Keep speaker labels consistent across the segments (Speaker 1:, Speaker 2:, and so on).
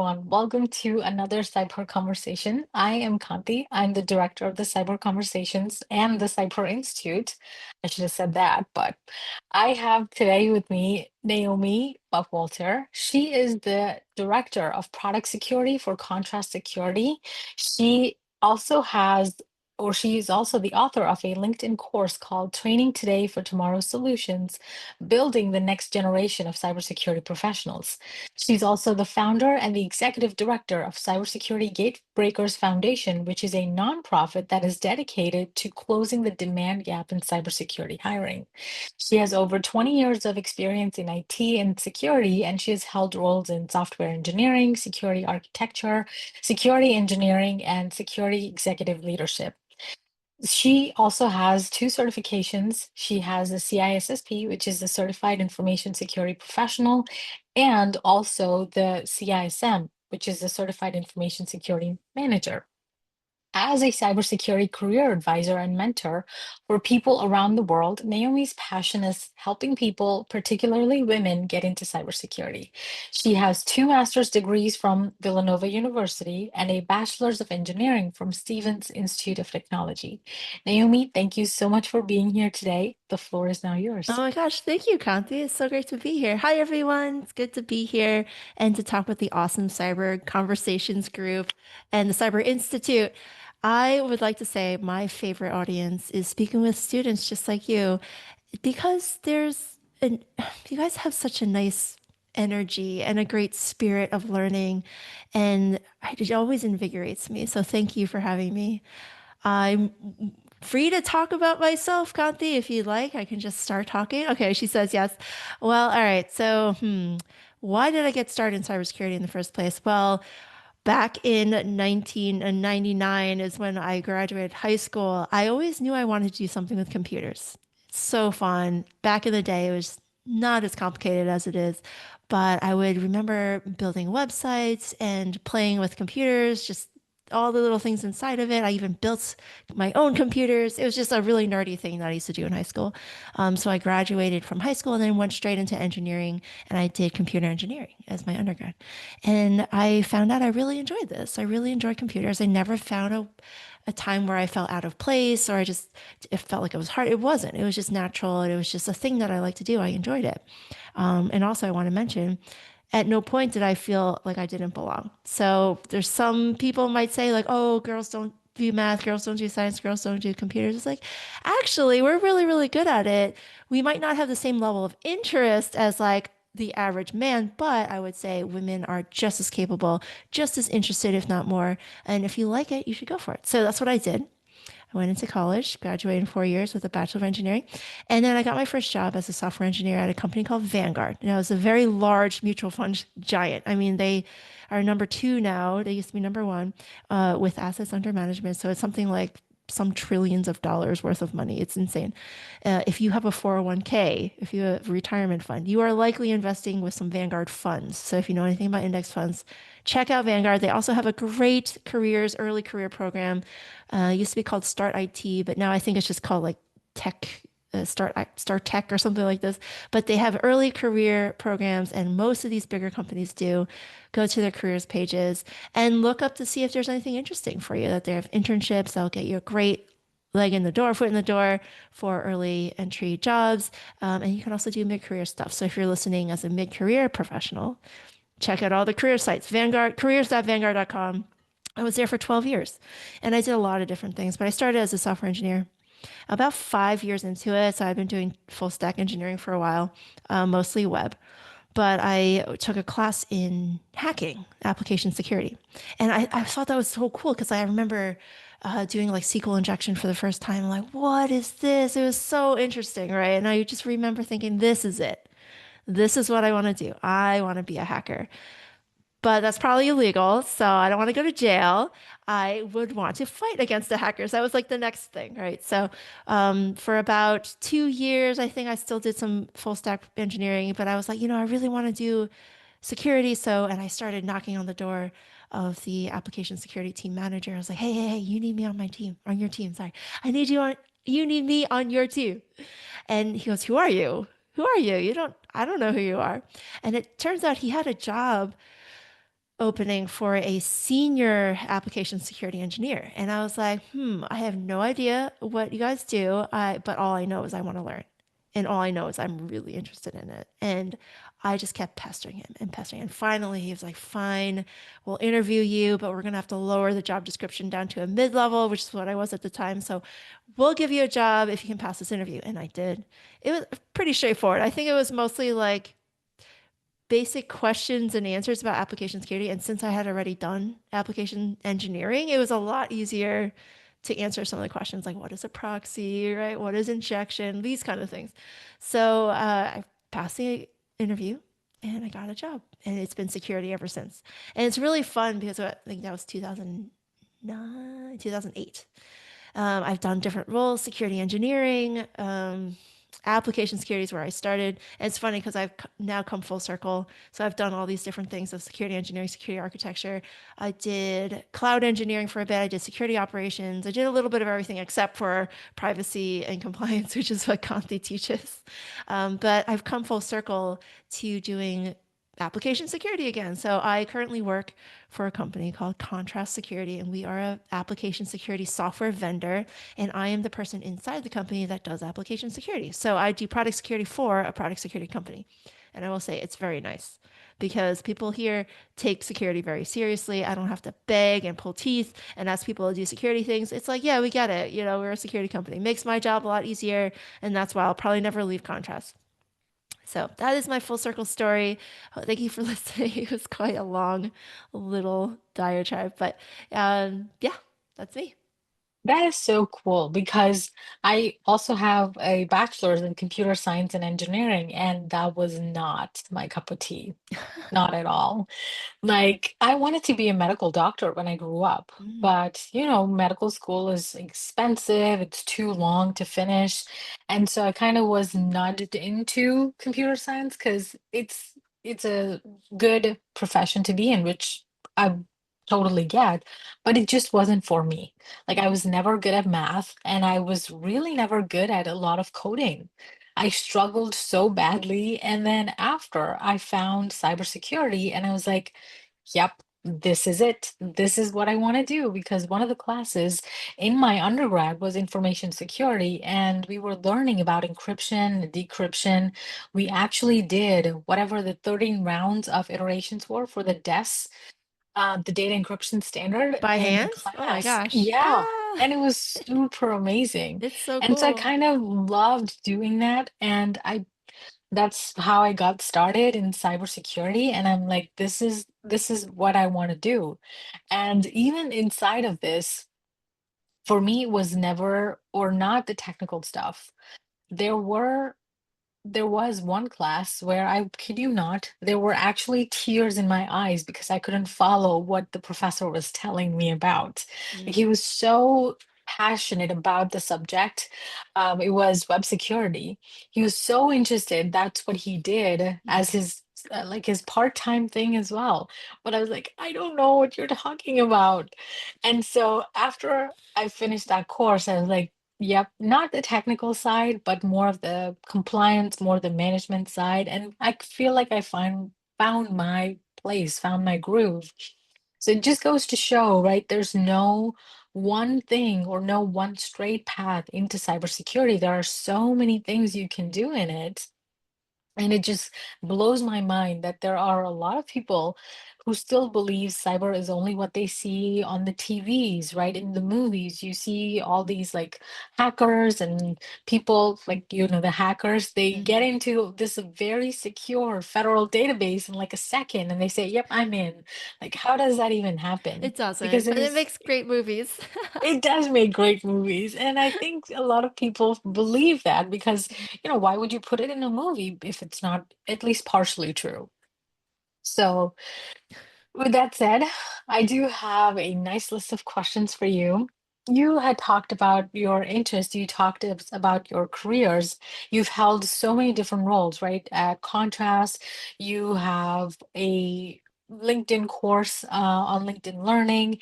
Speaker 1: everyone. Welcome to another CybHER conversation. I am Kanti. I'm the director of the Cyber Conversations and the CybHER Institute. I should have said that, but I have today with me Naomi Buckwalter. She is the director of product security for Contrast Security. She also has she is also the author of a LinkedIn course called Training Today for Tomorrow's Solutions, Building the Next Generation of Cybersecurity Professionals. She's also the founder and the executive director of Cybersecurity Gatebreakers Foundation, which is a nonprofit that is dedicated to closing the demand gap in cybersecurity hiring. She has over 20 years of experience in IT and security, and she has held roles in software engineering, security architecture, security engineering, and security executive leadership. She also has two certifications. She has a CISSP, which is the Certified Information Security Professional, and also the CISM, which is the Certified Information Security Manager. As a cybersecurity career advisor and mentor for people around the world, Naomi's passion is helping people, particularly women, get into cybersecurity. She has two master's degrees from Villanova University and a bachelor's of engineering from Stevens Institute of Technology. Naomi, thank you so much for being here today. The floor is now
Speaker 2: Oh
Speaker 1: yours.
Speaker 2: my gosh, thank you, Kanti. It's so great to be here. Hi, everyone. It's good to be here and to talk with the awesome Cyber Conversations group and the Cyber Institute. I would like to say my favorite audience is speaking with students just like you because you guys have such a nice energy and a great spirit of learning, and it always invigorates me. So thank you for having me. I'm free to talk about myself, Kanti, if you'd like. I can just start talking. Okay, she says yes. Well, all right. So, why did I get started in cybersecurity in the first place? Well, back in 1999 is when I graduated high school. I always knew I wanted to do something with computers. It's so fun. Back in the day, it was not as complicated as it is, but I would remember building websites and playing with computers, just all the little things inside of it. I even built my own computers. It was just a really nerdy thing that I used to do in high school. So I graduated from high school and then went straight into engineering, and I did computer engineering as my undergrad. And I found out I really enjoyed this. I really enjoyed computers. I never found a time where I felt out of place or it felt like it was hard. It wasn't. It was just natural. It was just a thing that I like to do. I enjoyed it. And also, I want to mention, at no point did I feel like I didn't belong. So there's some people might say like, oh, girls don't do math, girls don't do science, girls don't do computers. It's like, actually, we're really, really good at it. We might not have the same level of interest as like the average man, but I would say women are just as capable, just as interested, if not more. And if you like it, you should go for it. So that's what I did. I went into college, graduated in 4 years with a Bachelor of Engineering. And then I got my first job as a software engineer at a company called Vanguard. Now, it's a very large mutual fund giant. I mean, they are number two now. They used to be number one with assets under management. So it's something like some trillions of dollars worth of money. It's insane. If you have a 401k, if you have a retirement fund, you are likely investing with some Vanguard funds. So if you know anything about index funds, check out Vanguard. They also have a great early career program. It used to be called Start IT, but now I think it's just called like Tech. Start Tech or something like this, but they have early career programs, and most of these bigger companies do. Go to their careers pages and look up to see if there's anything interesting for you. That they have internships that'll get you a great foot in the door for early entry jobs. And you can also do mid-career stuff. So if you're listening as a mid-career professional, check out all the career sites. Vanguard, careers.vanguard.com. I was there for 12 years and I did a lot of different things, but I started as a software engineer about 5 years into it. So I've been doing full stack engineering for a while, mostly web. But I took a class in hacking, application security. And I thought that was so cool because I remember doing like SQL injection for the first time. Like, what is this? It was so interesting, right? And I just remember thinking, this is it. This is what I want to do. I want to be a hacker, but that's probably illegal. So I don't want to go to jail. I would want to fight against the hackers. That was like the next thing, right? So for about 2 years, I think I still did some full stack engineering, but I was like, I really want to do security. So, and I started knocking on the door of the application security team manager. I was like, hey, hey, hey, you need me on my team, on your team. Sorry. You need me on your team. And he goes, who are you? Who are you? I don't know who you are. And it turns out he had a job opening for a senior application security engineer. And I was like, I have no idea what you guys do. But all I know is I want to learn. And all I know is I'm really interested in it. And I just kept pestering him and pestering. And finally, he was like, fine, we'll interview you, but we're going to have to lower the job description down to a mid level, which is what I was at the time. So we'll give you a job if you can pass this interview. And I did. It was pretty straightforward. I think it was mostly like basic questions and answers about application security. And since I had already done application engineering, it was a lot easier to answer some of the questions like what is a proxy, right? What is injection? These kind of things. So I passed the interview and I got a job. And it's been security ever since. And it's really fun because I think that was 2009, 2008. I've done different roles, security engineering, application security is where I started. And it's funny because I've now come full circle. So I've done all these different things of security engineering, security architecture. I did cloud engineering for a bit. I did security operations. I did a little bit of everything except for privacy and compliance, which is what Kanti teaches. But I've come full circle to doing application security again. So I currently work for a company called Contrast Security, and we are an application security software vendor. And I am the person inside the company that does application security. So I do product security for a product security company. And I will say it's very nice because people here take security very seriously. I don't have to beg and pull teeth and ask people to do security things. It's like, yeah, we get it. You know, we're a security company. It makes my job a lot easier. And that's why I'll probably never leave Contrast. So that is my full circle story. Thank you for listening. It was quite a long little diatribe, but yeah, that's me.
Speaker 1: That is so cool because I also have a bachelor's in computer science and engineering, and that was not my cup of tea. Not at all. Like, I wanted to be a medical doctor when I grew up,
Speaker 2: Mm,
Speaker 1: but medical school is expensive, it's too long to finish. And so I kind of was nudged into computer science because it's a good profession to be in, which I totally get, but it just wasn't for me. Like, I was never good at math, and I was really never good at a lot of coding. I struggled so badly. And then after I found cybersecurity, and I was like, yep, this is it. This is what I want to do. Because one of the classes in my undergrad was information security, and we were learning about encryption, decryption. We actually did whatever the 13 rounds of iterations were for the DES, the data encryption standard
Speaker 2: by
Speaker 1: in
Speaker 2: hand? Oh my
Speaker 1: class.
Speaker 2: gosh.
Speaker 1: Yeah.
Speaker 2: Ah,
Speaker 1: And it was super amazing.
Speaker 2: it's so
Speaker 1: And so I
Speaker 2: cool.
Speaker 1: kind of loved doing that. And that's how I got started in cybersecurity. And I'm like, this is what I want to do. And even inside of this, for me, it was never or not the technical stuff. There were there was one class where, I kid you not, there were actually tears in my eyes because I couldn't follow what the professor was telling me about. Like,
Speaker 2: Mm,
Speaker 1: he was so passionate about the subject. It was web security. He was so interested. That's what he did as
Speaker 2: mm,
Speaker 1: his like his part-time thing as well. But I was like, I don't know what you're talking about. And so after I finished that course, I was like, yep, not the technical side, but more of the compliance, more the management side. And I feel like I found my place, found my groove. So it just goes to show, right? There's no one thing or no one straight path into cybersecurity. There are so many things you can do in it. And it just blows my mind that there are a lot of people who still believe cyber is only what they see on the TVs, right? In the movies, you see all these like hackers and people like, the hackers, they get
Speaker 2: mhm.
Speaker 1: into this very secure federal database in like a second and they say, yep, I'm in. Like, how does that even happen?
Speaker 2: It doesn't,
Speaker 1: Because
Speaker 2: but it
Speaker 1: there's
Speaker 2: makes great movies.
Speaker 1: it does make great movies. And I think a lot of people believe that because, why would you put it in a movie if it's not at least partially true? So, with that said, I do have a nice list of questions for you. You had talked about your interest, you talked about your careers. You've held so many different roles, right? At Contrast, you have a LinkedIn course on LinkedIn Learning.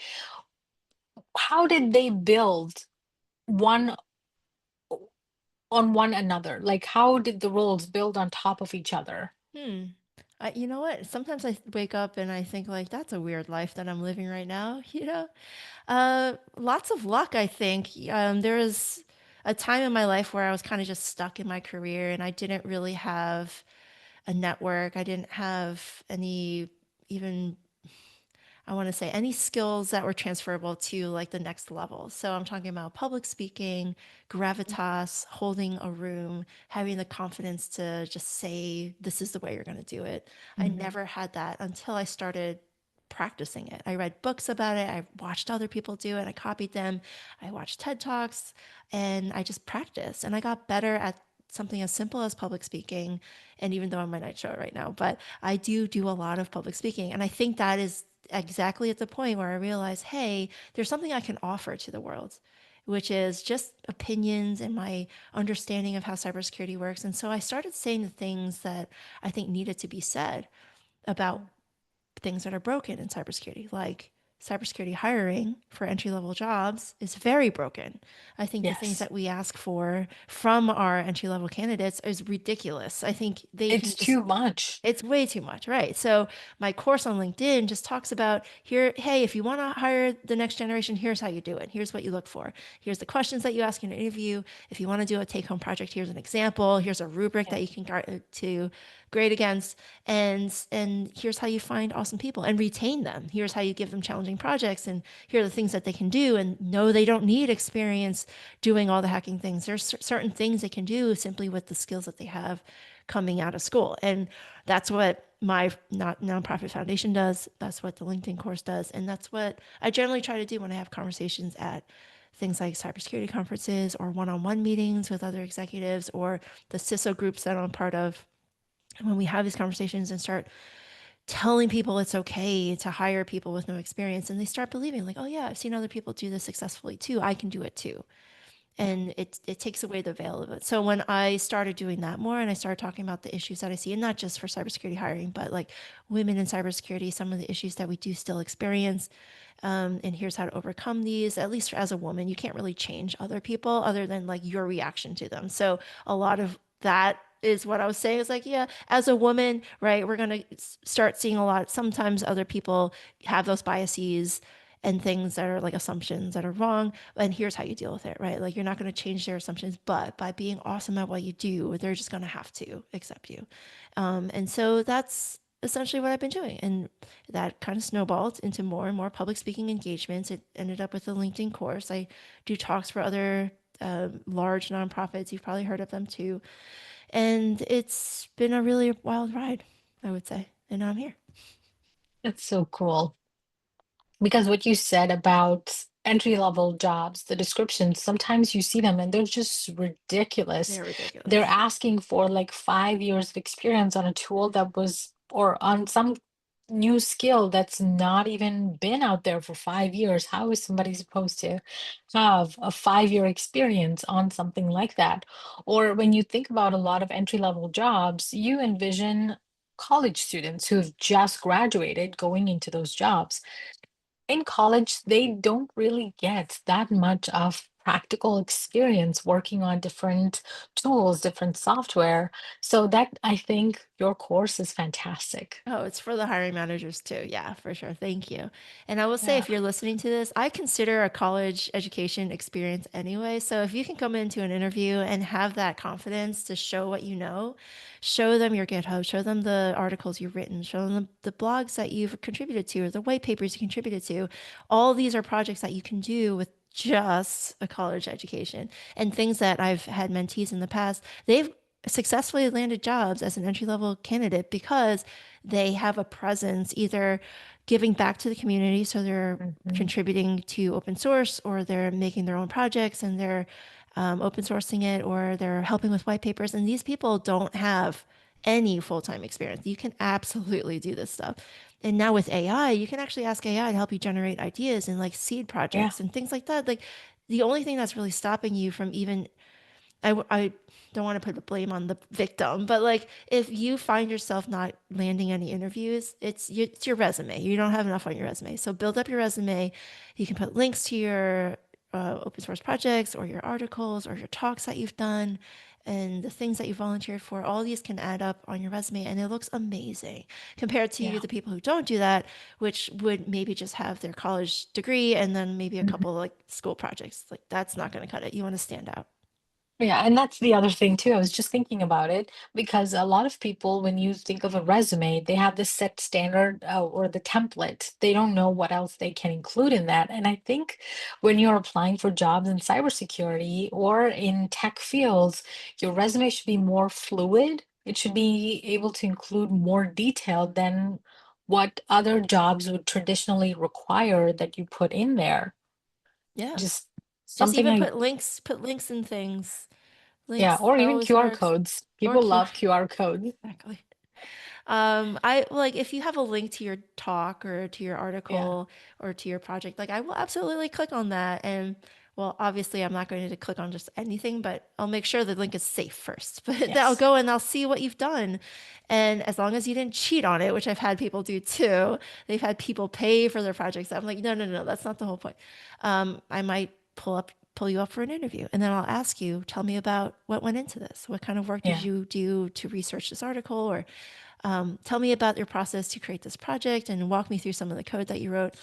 Speaker 1: How did they build one on one another? Like, how did the roles build on top of each other?
Speaker 2: Hmm. You know what? Sometimes I wake up and I think like that's a weird life that I'm living right now, you know? Lots of luck, I think. There was a time in my life where I was kind of just stuck in my career and I didn't really have a network. I didn't have any even I want to say any skills that were transferable to like the next level. So I'm talking about public speaking, gravitas, holding a room, having the confidence to just say, this is the way you're going to do it. I
Speaker 1: Mhm.
Speaker 2: never had that until I started practicing it. I read books about it. I watched other people do it. I copied them. I watched TED Talks and I just practiced and I got better at something as simple as public speaking. And even though I'm my night show right now, but I do a lot of public speaking. And I think that is exactly at the point where I realized, hey, there's something I can offer to the world, which is just opinions and my understanding of how cybersecurity works. And so I started saying the things that I think needed to be said about things that are broken in cybersecurity, like cybersecurity hiring for entry level jobs is very broken. I think the things
Speaker 1: Yes.
Speaker 2: that we ask for from our entry level candidates is ridiculous. I think they can
Speaker 1: It's
Speaker 2: just
Speaker 1: too much.
Speaker 2: it's way too much, right? So my course on LinkedIn just talks about here, hey, if you want to hire the next generation, here's how you do it. Here's what you look for. Here's the questions that you ask in an interview. If you want to do a take-home project, here's an example. Here's a rubric
Speaker 1: Yeah.
Speaker 2: that you can to grade against, and here's how you find awesome people and retain them. Here's how you give them challenging projects, and here are the things that they can do. And no, they don't need experience doing all the hacking things. There's certain things they can do simply with the skills that they have coming out of school. And that's what my not nonprofit foundation does. That's what the LinkedIn course does. And that's what I generally try to do when I have conversations at things like cybersecurity conferences or one-on-one meetings with other executives or the CISO groups that I'm part of. And when we have these conversations and start telling people it's okay to hire people with no experience and they start believing like, oh yeah, I've seen other people do this successfully too. I can do it too, and it takes away the veil of it. So when I started doing that more and I started talking about the issues that I see, and not just for cybersecurity hiring, but like women in cybersecurity, some of the issues that we do still experience, and here's how to overcome these. At least as a woman, you can't really change other people other than like your reaction to them. So a lot of that is what I was saying. Is like, yeah, as a woman, right, we're gonna start seeing a lot. Sometimes other people have those biases and things that are like assumptions that are wrong. And here's how you deal with it, right? Like you're not going to change their assumptions, but by being awesome at what you do, they're just going to have to accept you. And so that's essentially what I've been doing. And that kind of snowballed into more and more public speaking engagements. It ended up with a LinkedIn course. I do talks for other large nonprofits. You've probably heard of them too. And it's been a really wild ride, I would say. And now I'm here.
Speaker 1: That's so cool. Because what you said about entry level jobs, the descriptions, sometimes you see them and they're just ridiculous.
Speaker 2: They're
Speaker 1: They're
Speaker 2: ridiculous.
Speaker 1: asking for like 5 years of experience on a tool that was, or on some new skill that's not even been out there for 5 years. How is somebody supposed to have a 5 year experience on something like that? Or when you think about a lot of entry level jobs, you envision college students who've just graduated going into those jobs. In college, they don't really get that much of practical experience working on different tools, different software. So that I think your course is fantastic.
Speaker 2: Oh, it's for the hiring managers too. Yeah, for sure. Thank you. And I will say,
Speaker 1: Yeah.
Speaker 2: if you're listening to this, I consider a college education experience anyway. So if you can come into an interview and have that confidence to show what you know, show them your GitHub, show them the articles you've written, show them the blogs that you've contributed to, or the white papers you contributed to. All these are projects that you can do with just a college education and things that I've had mentees in the past. They've successfully landed jobs as an entry level candidate because they have a presence either giving back to the community, so they're
Speaker 1: Mhm.
Speaker 2: contributing to open source, or they're making their own projects and they're open sourcing it, or they're helping with white papers. And these people don't have any full-time experience. You can absolutely do this stuff. And now with AI, you can actually ask AI to help you generate ideas and like seed
Speaker 1: Yeah.
Speaker 2: projects and things like that. Like the only thing that's really stopping you from even I don't want to put the blame on the victim, but like if you find yourself not landing any interviews, it's your resume. You don't have enough on your resume. So build up your resume. You can put links to your open source projects or your articles or your talks that you've done. and the things that you volunteered for, all these can add up on your resume and it looks amazing compared to
Speaker 1: Yeah.
Speaker 2: the people who don't do that, which would maybe just have their college degree and then maybe a couple like school projects. Like that's not going to cut it. You want to stand out.
Speaker 1: Yeah, and that's the other thing too. I was just thinking about it because a lot of people, when you think of a resume, they have this set standard or the template. They don't know what else they can include in that. And I think when you're applying for jobs in cybersecurity or in tech fields, your resume should be more fluid. It should be able to include more detail than what other jobs would traditionally require that you put in there.
Speaker 2: Yeah.
Speaker 1: Just
Speaker 2: Just
Speaker 1: something
Speaker 2: even
Speaker 1: I
Speaker 2: put links in things.
Speaker 1: Yeah,
Speaker 2: Links
Speaker 1: or even
Speaker 2: always
Speaker 1: QR
Speaker 2: works.
Speaker 1: codes.
Speaker 2: Or
Speaker 1: People
Speaker 2: Q.
Speaker 1: love QR codes.
Speaker 2: Exactly. I like if you have a link to your talk or to your
Speaker 1: Yeah.
Speaker 2: article or to your project, like I will absolutely click on that. And well, obviously, I'm not going to click on just anything, but I'll make sure the link is safe first. But then I'll
Speaker 1: Yes.
Speaker 2: go and I'll see what you've done. And as long as you didn't cheat on it, which I've had people do too, they've had people pay for their projects. I'm like, no, no, no, that's not the whole point. I might pull you up for an interview, and then I'll ask you, tell me about what went into this. What kind of work did
Speaker 1: Yeah.
Speaker 2: you do to research this article, or tell me about your process to create this project and walk me through some of the code that you wrote.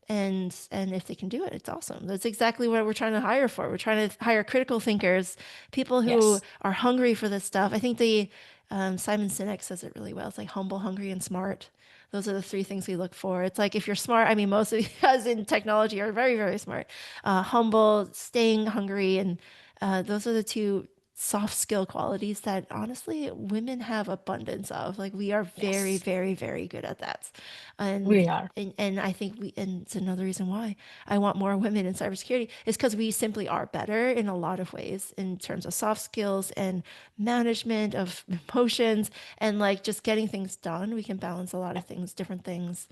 Speaker 2: And if they can do it, it's awesome. That's exactly what we're trying to hire for. We're trying to hire critical thinkers, people who
Speaker 1: Yes.
Speaker 2: are hungry for this stuff. I think the Simon Sinek says it really well. It's like humble, hungry, and smart. Those are the three things we look for. It's like if you're smart, I mean, most of you guys in technology are very, very smart. Humble, staying hungry, and those are the two soft skill qualities that honestly women have abundance of. Like we are very,
Speaker 1: Yes.
Speaker 2: very, very good at that. And
Speaker 1: We are.
Speaker 2: and I think and it's another reason why I want more women in cybersecurity is because we simply are better in a lot of ways in terms of soft skills and management of emotions and like just getting things done. We can balance a lot of things, different things,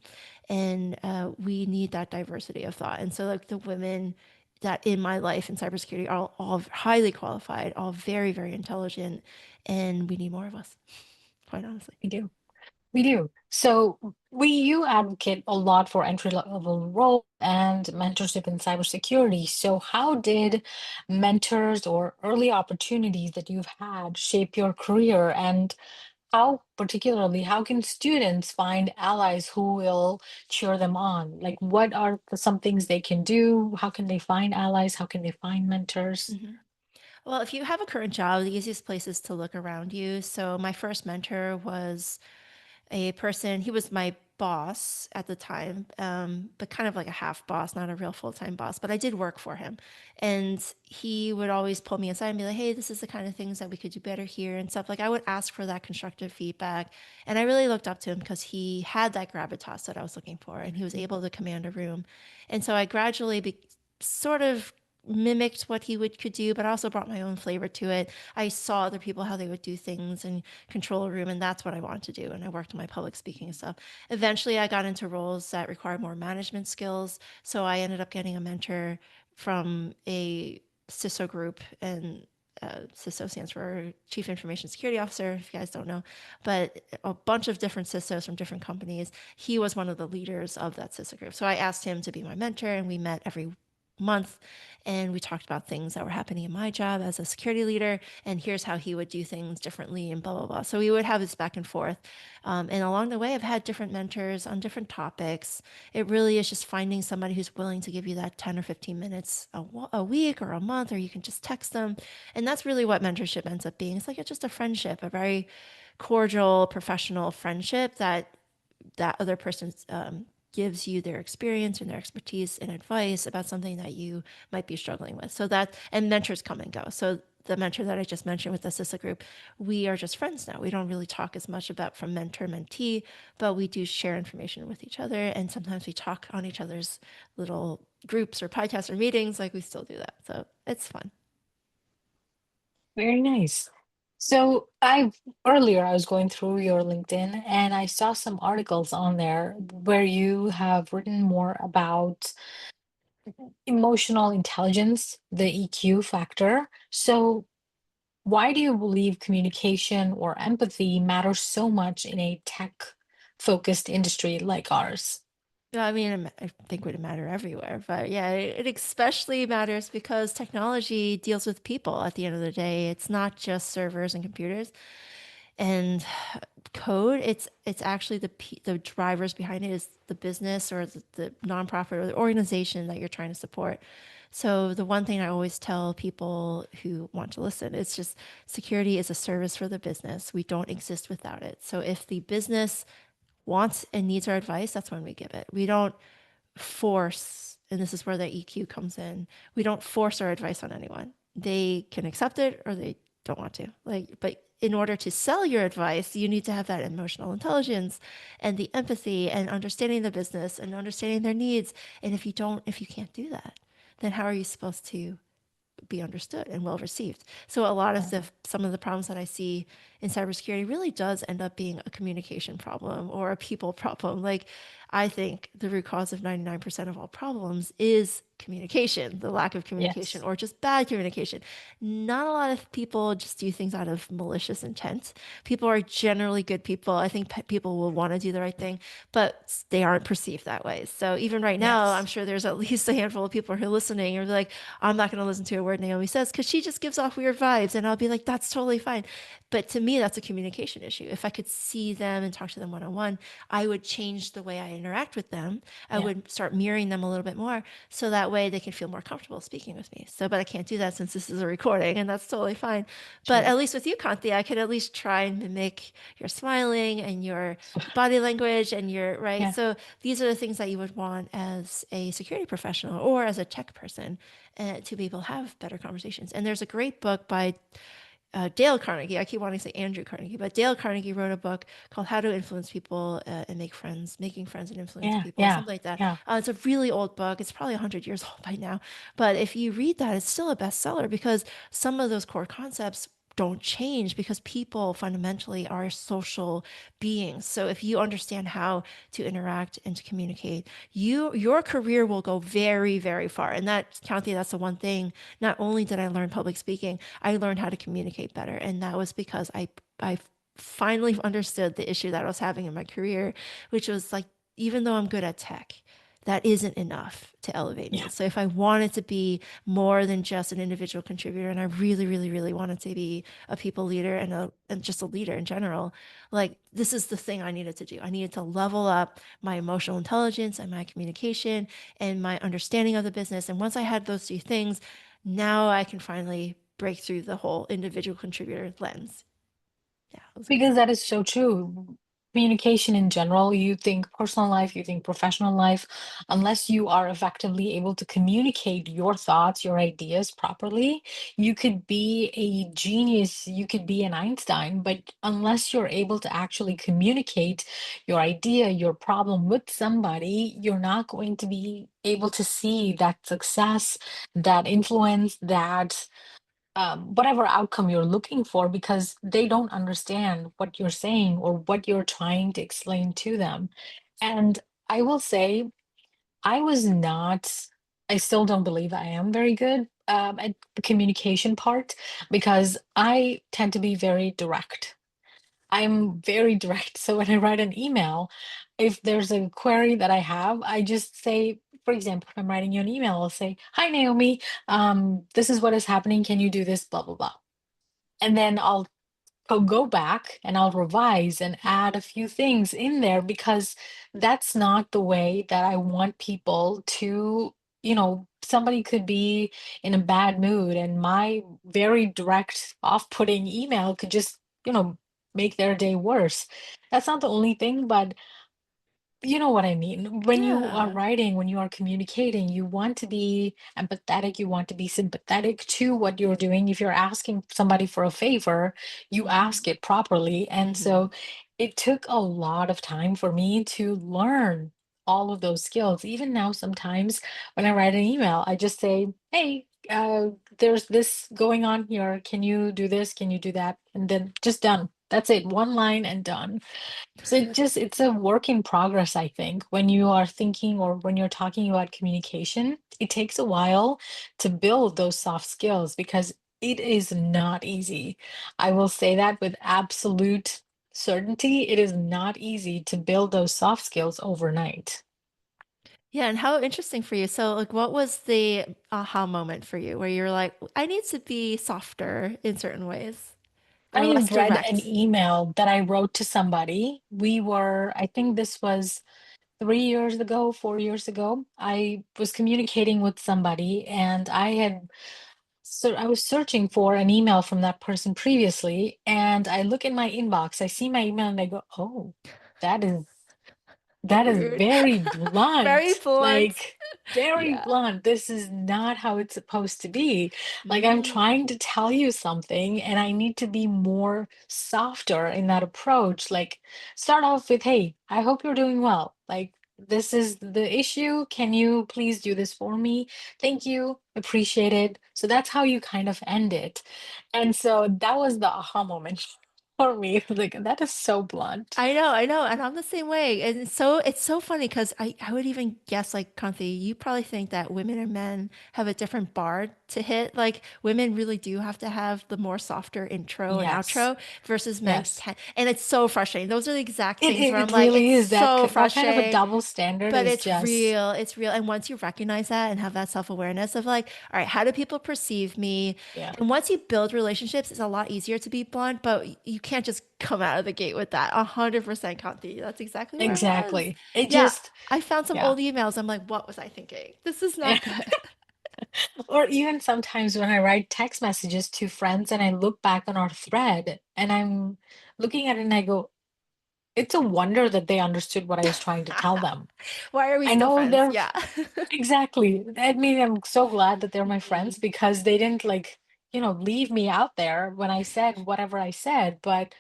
Speaker 2: and we need that diversity of thought. And so like the women that in my life in cybersecurity are all highly qualified, all very, very intelligent, and we need more of us, quite honestly.
Speaker 1: We do. We do. So you advocate a lot for entry level role and mentorship in cybersecurity. So how did mentors or early opportunities that you've had shape your career? And how can students find allies who will cheer them on? Like, what are some things they can do? How can they find allies? How can they find mentors?
Speaker 2: Mhm. Well, if you have a current job, the easiest place is to look around you. So my first mentor was a person. He was my boss at the time, but kind of like a half boss, not a real full time boss. But I did work for him, and he would always pull me aside and be like, "Hey, this is the kind of things that we could do better here," and stuff. Like I would ask for that constructive feedback, and I really looked up to him because he had that gravitas that I was looking for, and he was able to command a room, and so I gradually sort of mimicked what he would could do, but I also brought my own flavor to it. I saw other people how they would do things and control a room, and that's what I wanted to do. And I worked on my public speaking and stuff. Eventually, I got into roles that required more management skills, so I ended up getting a mentor from a CISO group, and CISO stands for Chief Information Security Officer, if you guys don't know, but a bunch of different CISOs from different companies. He was one of the leaders of that CISO group. So I asked him to be my mentor, and we met every month and we talked about things that were happening in my job as a security leader and here's how he would do things differently and blah blah blah. So we would have this back and forth, and along the way I've had different mentors on different topics. It really is just finding somebody who's willing to give you that 10 or 15 minutes a week or a month, or you can just text them. And that's really what mentorship ends up being. It's like it's just a friendship, a very cordial professional friendship that other person gives you their experience and their expertise and advice about something that you might be struggling with. So that, and mentors come and go. So the mentor that I just mentioned with the CISA group, we are just friends now. We don't really talk as much about from mentor mentee, but we do share information with each other. And sometimes we talk on each other's little groups or podcasts or meetings. Like we still do that. So it's fun.
Speaker 1: Very nice. So I was going through your LinkedIn and I saw some articles on there where you have written more about emotional intelligence, the EQ factor. So why do you believe communication or empathy matters so much in a tech focused industry like ours?
Speaker 2: Yeah, I mean, I think it would matter everywhere, but yeah, it especially matters because technology deals with people at the end of the day. It's not just servers and computers and code. It's actually the drivers behind it is the business or the nonprofit or the organization that you're trying to support. So the one thing I always tell people who want to listen is just security is a service for the business. We don't exist without it. So if the business wants and needs our advice, that's when we give it. We don't force, and this is where the EQ comes in. We don't force our advice on anyone. They can accept it or they don't want to. Like, but in order to sell your advice, you need to have that emotional intelligence and the empathy and understanding the business and understanding their needs. And if you can't do that, then how are you supposed to be understood and well received? So a lot of some of the problems that I see in cybersecurity really does end up being a communication problem or a people problem. Like I think the root cause of 99% of all problems is communication, the lack of communication
Speaker 1: Yes.
Speaker 2: or just bad communication. Not a lot of people just do things out of malicious intent. People are generally good people. I think people will want to do the right thing, but they aren't perceived that way. So even right now, I'm
Speaker 1: Yes.
Speaker 2: sure there's at least a handful of people who are listening and are like, I'm not going to listen to a word Naomi says because she just gives off weird vibes. And I'll be like, that's totally fine. But to me, that's a communication issue. If I could see them and talk to them one on one, I would change the way I interact with them. I
Speaker 1: Yeah.
Speaker 2: would start mirroring them a little bit more so that way they can feel more comfortable speaking with me. So, but I can't do that since this is a recording and that's totally fine. But
Speaker 1: True.
Speaker 2: at least with you, Kanti, I could at least try and mimic your smiling and your body language and your, right?
Speaker 1: Yeah.
Speaker 2: So these are the things that you would want as a security professional or as a tech person to be able to have better conversations. And there's a great book by Dale Carnegie. I keep wanting to say Andrew Carnegie, but Dale Carnegie wrote a book called How to Influence People and Make Friends, Making Friends and Influence
Speaker 1: Yeah.
Speaker 2: People,
Speaker 1: Yeah.
Speaker 2: something like that.
Speaker 1: Yeah.
Speaker 2: It's a really old book. It's probably 100 years old by now. But if you read that, it's still a bestseller because some of those core concepts don't change because people fundamentally are social beings. So if you understand how to interact and to communicate, your career will go very, very far. And that, County, that's the one thing. Not only did I learn public speaking, I learned how to communicate better. And that was because I finally understood the issue that I was having in my career, which was like, even though I'm good at tech, that isn't enough to elevate me.
Speaker 1: Yeah.
Speaker 2: So if I wanted to be more than just an individual contributor, and I really, really, really wanted to be a people leader and just a leader in general, like this is the thing I needed to do. I needed to level up my emotional intelligence and my communication and my understanding of the business. And once I had those two things, now I can finally break through the whole individual contributor lens. Yeah, those are my
Speaker 1: Because that is so true. Communication in general, you think personal life, you think professional life, unless you are effectively able to communicate your thoughts, your ideas properly, you could be a genius, you could be an Einstein, but unless you're able to actually communicate your idea, your problem with somebody, you're not going to be able to see that success, that influence, that whatever outcome you're looking for because they don't understand what you're saying or what you're trying to explain to them. And I will say, I was not, I still don't believe I am very good at the communication part because I tend to be very direct. I'm very direct. So when I write an email, if there's a query that I have, I just say, for example, if I'm writing you an email, I'll say, "Hi, Naomi. This is what is happening. Can you do this? Blah, blah, blah." And then I'll go back and I'll revise and add a few things in there because that's not the way that I want people to, somebody could be in a bad mood and my very direct, off-putting email could just, make their day worse. That's not the only thing, but you know what I mean. When you are
Speaker 2: yeah.
Speaker 1: writing, when you are communicating, you want to be empathetic, you want to be sympathetic to what you're doing. If you're asking somebody for a favor, you
Speaker 2: Hmm.
Speaker 1: ask it properly. And
Speaker 2: Hmm.
Speaker 1: so it took a lot of time for me to learn all of those skills. Even now, sometimes when I write an email, I just say, "Hey, there's this going on here. Can you do this? Can you do that?" And then just done. That's it. One line and done. So it's a work in progress, I think. When you are thinking or when you're talking about communication, it takes a while to build those soft skills because it is not easy. I will say that with absolute certainty. It is not easy to build those soft skills overnight.
Speaker 2: Yeah, and how interesting for you. So, like, what was the aha moment for you where you're like, I need to be softer in certain ways or
Speaker 1: I
Speaker 2: less
Speaker 1: read an
Speaker 2: direct?
Speaker 1: email that I wrote to somebody. I think this was 3 years ago, 4 years ago. I was communicating with somebody and so I was searching for an email from that person previously. And I look in my inbox, I see my email and I go, oh, that is that is
Speaker 2: Rude.
Speaker 1: very
Speaker 2: Very
Speaker 1: blunt,
Speaker 2: blunt.
Speaker 1: like very
Speaker 2: Yeah.
Speaker 1: blunt. This is not how it's supposed to be. Like I'm
Speaker 2: Mm.
Speaker 1: trying to tell you something and I need to be more softer in that approach. Like start off with, "Hey, I hope you're doing well. Like this is the issue. Can you please do this for me? Thank you. Appreciate it." So that's how you kind of end it. And so that was the aha moment for me. Like that is so blunt.
Speaker 2: I know, and I'm the same way. And it's so funny because I would even guess like Kanthi, you probably think that women and men have a different bar to hit. Like women really do have to have the more softer intro and
Speaker 1: Yes.
Speaker 2: outro versus men
Speaker 1: Yes.
Speaker 2: can, and it's so frustrating. Those are the exact
Speaker 1: It
Speaker 2: things
Speaker 1: it
Speaker 2: where I'm
Speaker 1: it
Speaker 2: like,
Speaker 1: really
Speaker 2: it's
Speaker 1: is
Speaker 2: so
Speaker 1: that kind of a
Speaker 2: frustrating.
Speaker 1: double standard
Speaker 2: But
Speaker 1: is just
Speaker 2: it's real. And once you recognize that and have that self-awareness of like, all right, how do people perceive me?
Speaker 1: yeah,
Speaker 2: And once you build relationships, it's a lot easier to be blunt, but you can't just come out of the gate with that. 100% Kanti. That's exactly where I was.
Speaker 1: exactly. It
Speaker 2: Yeah.
Speaker 1: just
Speaker 2: I found some
Speaker 1: yeah.
Speaker 2: old emails. I'm like, what was I thinking? This is
Speaker 1: Yeah.
Speaker 2: not good.
Speaker 1: Or even sometimes when I write text messages to friends and I look back on our thread and I'm looking at it and I go, "It's a wonder that they understood what I was trying to tell them."
Speaker 2: Why are we
Speaker 1: I
Speaker 2: still
Speaker 1: know
Speaker 2: friends?
Speaker 1: they're
Speaker 2: Yeah.
Speaker 1: exactly. I mean, I'm so glad that they're my friends
Speaker 2: Mhm.
Speaker 1: because they didn't like, leave me out there when I said whatever I said, but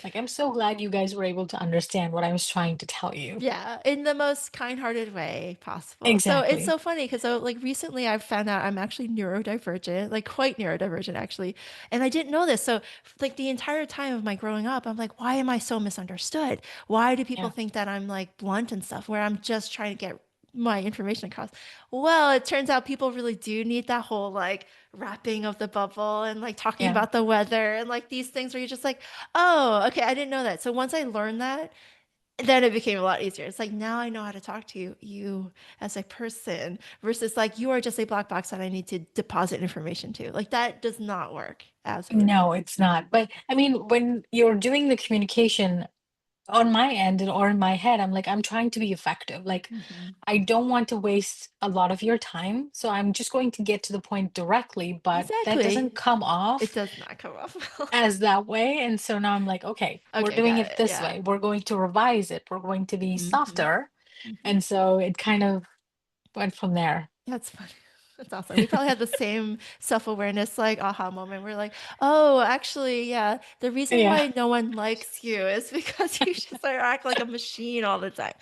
Speaker 1: like I'm so glad you guys were able to understand what I was trying to tell you.
Speaker 2: Yeah, in the most kind-hearted way possible. So it's
Speaker 1: Exactly.
Speaker 2: so funny because so like recently I've found out I'm actually neurodivergent, like quite neurodivergent actually. And I didn't know this. So like the entire time of my growing up, I'm like, why am I so misunderstood? Why do people
Speaker 1: Yeah.
Speaker 2: think that I'm like blunt and stuff where I'm just trying to get my information across? Well, it turns out people really do need that whole like wrapping of the bubble and like talking
Speaker 1: Yeah.
Speaker 2: about the weather and like these things where you're just like, oh, okay, I didn't know that. So once I learned that, then it became a lot easier. It's like now I know how to talk to you as a person versus like you are just a black box that I need to deposit information to. Like that does not work. Absolutely not.
Speaker 1: No, it's not. But I mean, when you're doing the communication on my end or in my head, I'm like, I'm trying to be effective. Like,
Speaker 2: Hmm.
Speaker 1: I don't want to waste a lot of your time. So I'm just going to get to the point directly, but that doesn't
Speaker 2: Exactly.
Speaker 1: come
Speaker 2: It
Speaker 1: off
Speaker 2: does not come off well.
Speaker 1: as that way. And so now I'm like, okay, we're
Speaker 2: Okay,
Speaker 1: doing
Speaker 2: got
Speaker 1: it
Speaker 2: it.
Speaker 1: this
Speaker 2: Yeah.
Speaker 1: way. We're going to revise it. We're going to be
Speaker 2: Hmm.
Speaker 1: softer.
Speaker 2: Hmm.
Speaker 1: And so it kind of went from there.
Speaker 2: That's funny. That's awesome. We probably had the same self-awareness, like aha moment. We're like, oh, actually, yeah, the reason
Speaker 1: Yeah.
Speaker 2: why no one likes you is because you just like, act like a machine all the time.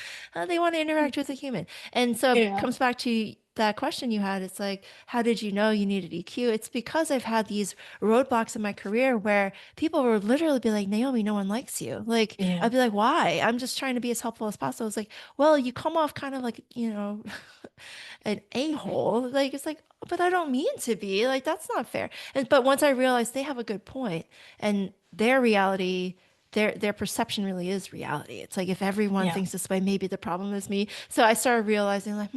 Speaker 2: They want to interact with a human. And so it
Speaker 1: Yeah.
Speaker 2: comes back to that question you had. It's like, how did you know you needed EQ? It's because I've had these roadblocks in my career where people will literally be like, Naomi, no one likes you. Like,
Speaker 1: Yeah.
Speaker 2: I'd be like, why? I'm just trying to be as helpful as possible. It's like, well, you come off kind of like, an a-hole. Like it's like, but I don't mean to be. Like that's not fair. And but once I realized they have a good point and their reality, their perception really is reality. It's like if everyone
Speaker 1: Yeah.
Speaker 2: thinks this way, maybe the problem is me. So I started realizing like,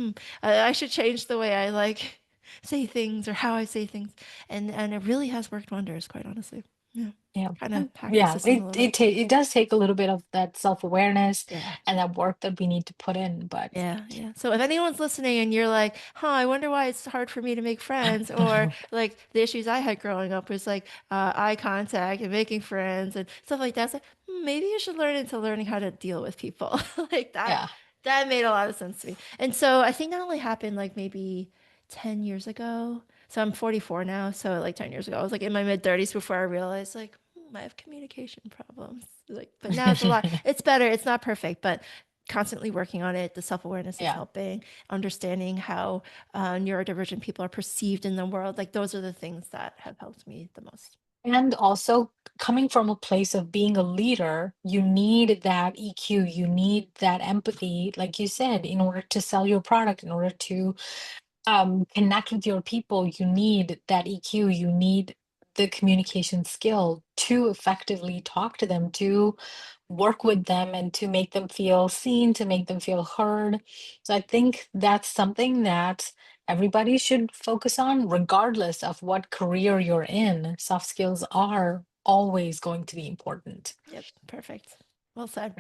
Speaker 2: I should change the way I like say things or how I say things. And it really has worked wonders, quite honestly. Yeah.
Speaker 1: Yeah.
Speaker 2: Kind of hacked the
Speaker 1: Yeah.
Speaker 2: system a little bit.
Speaker 1: It does take a little bit of that self-awareness
Speaker 2: Yeah.
Speaker 1: and that work that we need to put in, but
Speaker 2: Yeah, yeah. So if anyone's listening and you're like, huh, I wonder why it's hard for me to make friends, or like the issues I had growing up was like eye contact and making friends and stuff like that. It's like, maybe you should learn into learning how to deal with people. Like that,
Speaker 1: yeah.
Speaker 2: that made a lot of sense to me. And so I think that only happened like maybe 10 years ago. So I'm 44 now. So like 10 years ago, I was like in my mid 30s before I realized like, I have communication problems. Like, but now it's a lot, it's better. It's not perfect, but constantly working on it. The self awareness is
Speaker 1: Yeah.
Speaker 2: helping, understanding how neurodivergent people are perceived in the world. Like those are the things that have helped me the most.
Speaker 1: And also coming from a place of being a leader, you need that EQ, you need that empathy, like you said, in order to sell your product, in order to connect with your people, you need that EQ, you need the communication skill to effectively talk to them, to work with them and to make them feel seen, to make them feel heard. So I think that's something that everybody should focus on, regardless of what career you're in. Soft skills are always going to be important.
Speaker 2: Yep, perfect. Well said.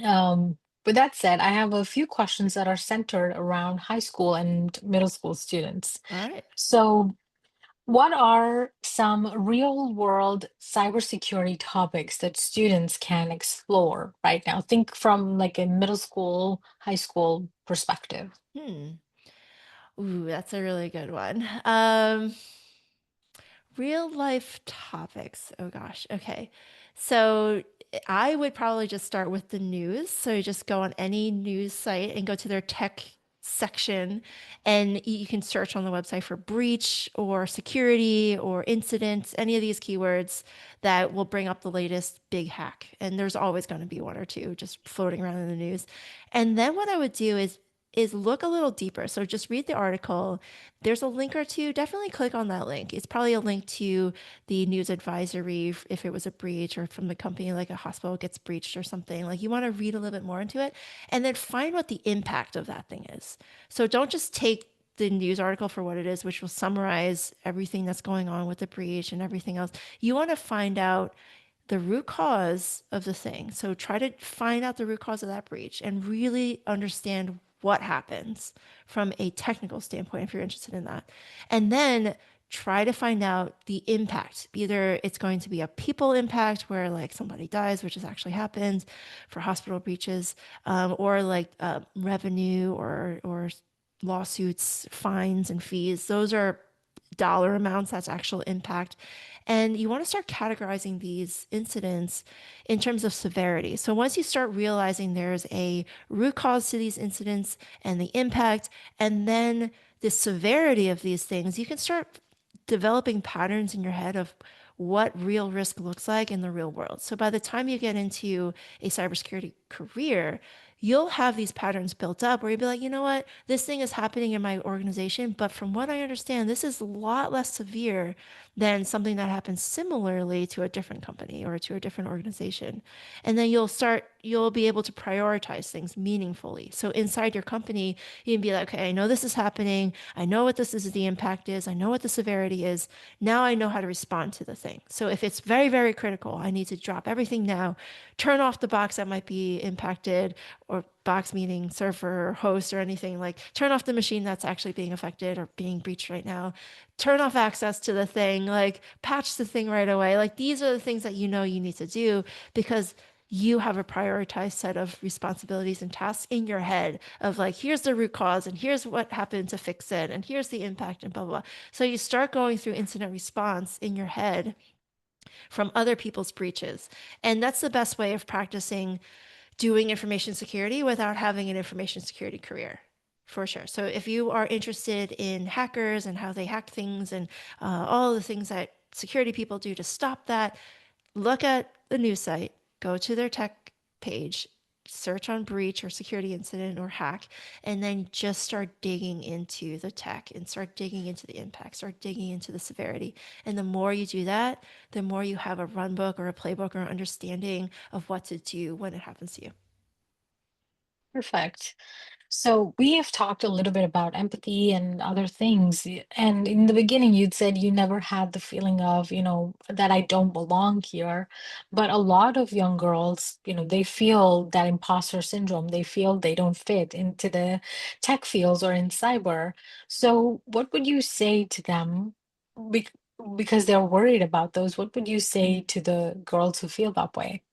Speaker 1: With that said, I have a few questions that are centered around high school and middle school students.
Speaker 2: All right.
Speaker 1: So, what are some real world cybersecurity topics that students can explore right now? Think from like a middle school, high school perspective.
Speaker 2: Hmm. Ooh, that's a really good one. Real life topics. Oh gosh. Okay. So I would probably just start with the news. So you just go on any news site and go to their tech section, and you can search on the website for breach or security or incidents, any of these keywords that will bring up the latest big hack. And there's always going to be one or two just floating around in the news. And then what I would do is look a little deeper. So just read the article. There's a link or two. Definitely click on that link. It's probably a link to the news advisory if it was a breach, or from the company, like a hospital gets breached or something. Like, you want to read a little bit more into it and then find what the impact of that thing is. So don't just take the news article for what it is, which will summarize everything that's going on with the breach and everything else. You want to find out the root cause of the thing. So try to find out the root cause of that breach and really understand what happens from a technical standpoint if you're interested in that. And then try to find out the impact. Either it's going to be a people impact where like somebody dies, which has actually happened for hospital breaches, or like revenue or lawsuits, fines, and fees. Those are dollar amounts, that's actual impact. And you want to start categorizing these incidents in terms of severity. So once you start realizing there's a root cause to these incidents and the impact, and then the severity of these things, you can start developing patterns in your head of what real risk looks like in the real world. So by the time you get into a cybersecurity career, you'll have these patterns built up where you'll be like, you know what, this thing is happening in my organization, but from what I understand, this is a lot less severe than something that happens similarly to a different company or to a different organization. And then you'll be able to prioritize things meaningfully. So inside your company, you can be like, okay, I know this is happening. I know what this is, the impact is. I know what the severity is. Now I know how to respond to the thing. So if it's very, very critical, I need to drop everything now, turn off the box that might be impacted, or box meaning server or host or anything, like turn off the machine that's actually being affected or being breached right now, turn off access to the thing, like patch the thing right away. Like, these are the things that you know you need to do because you have a prioritized set of responsibilities and tasks in your head of like, here's the root cause and here's what happened to fix it and here's the impact and blah, blah, blah. So you start going through incident response in your head from other people's breaches. And that's the best way of practicing doing information security without having an information security career. For sure. So if you are interested in hackers and how they hack things and all the things that security people do to stop that, look at the news site, go to their tech page, search on breach or security incident or hack, and then just start digging into the tech and start digging into the impact, start digging into the severity. And the more you do that, the more you have a run book or a playbook or understanding of what to do when it happens to you.
Speaker 1: Perfect. So we have talked a little bit about empathy and other things. And in the beginning, you'd said you never had the feeling of, that I don't belong here. But a lot of young girls, they feel that imposter syndrome. They feel they don't fit into the tech fields or in cyber. So what would you say to them? Bec- because they're worried about those. What would you say to the girls who feel that way?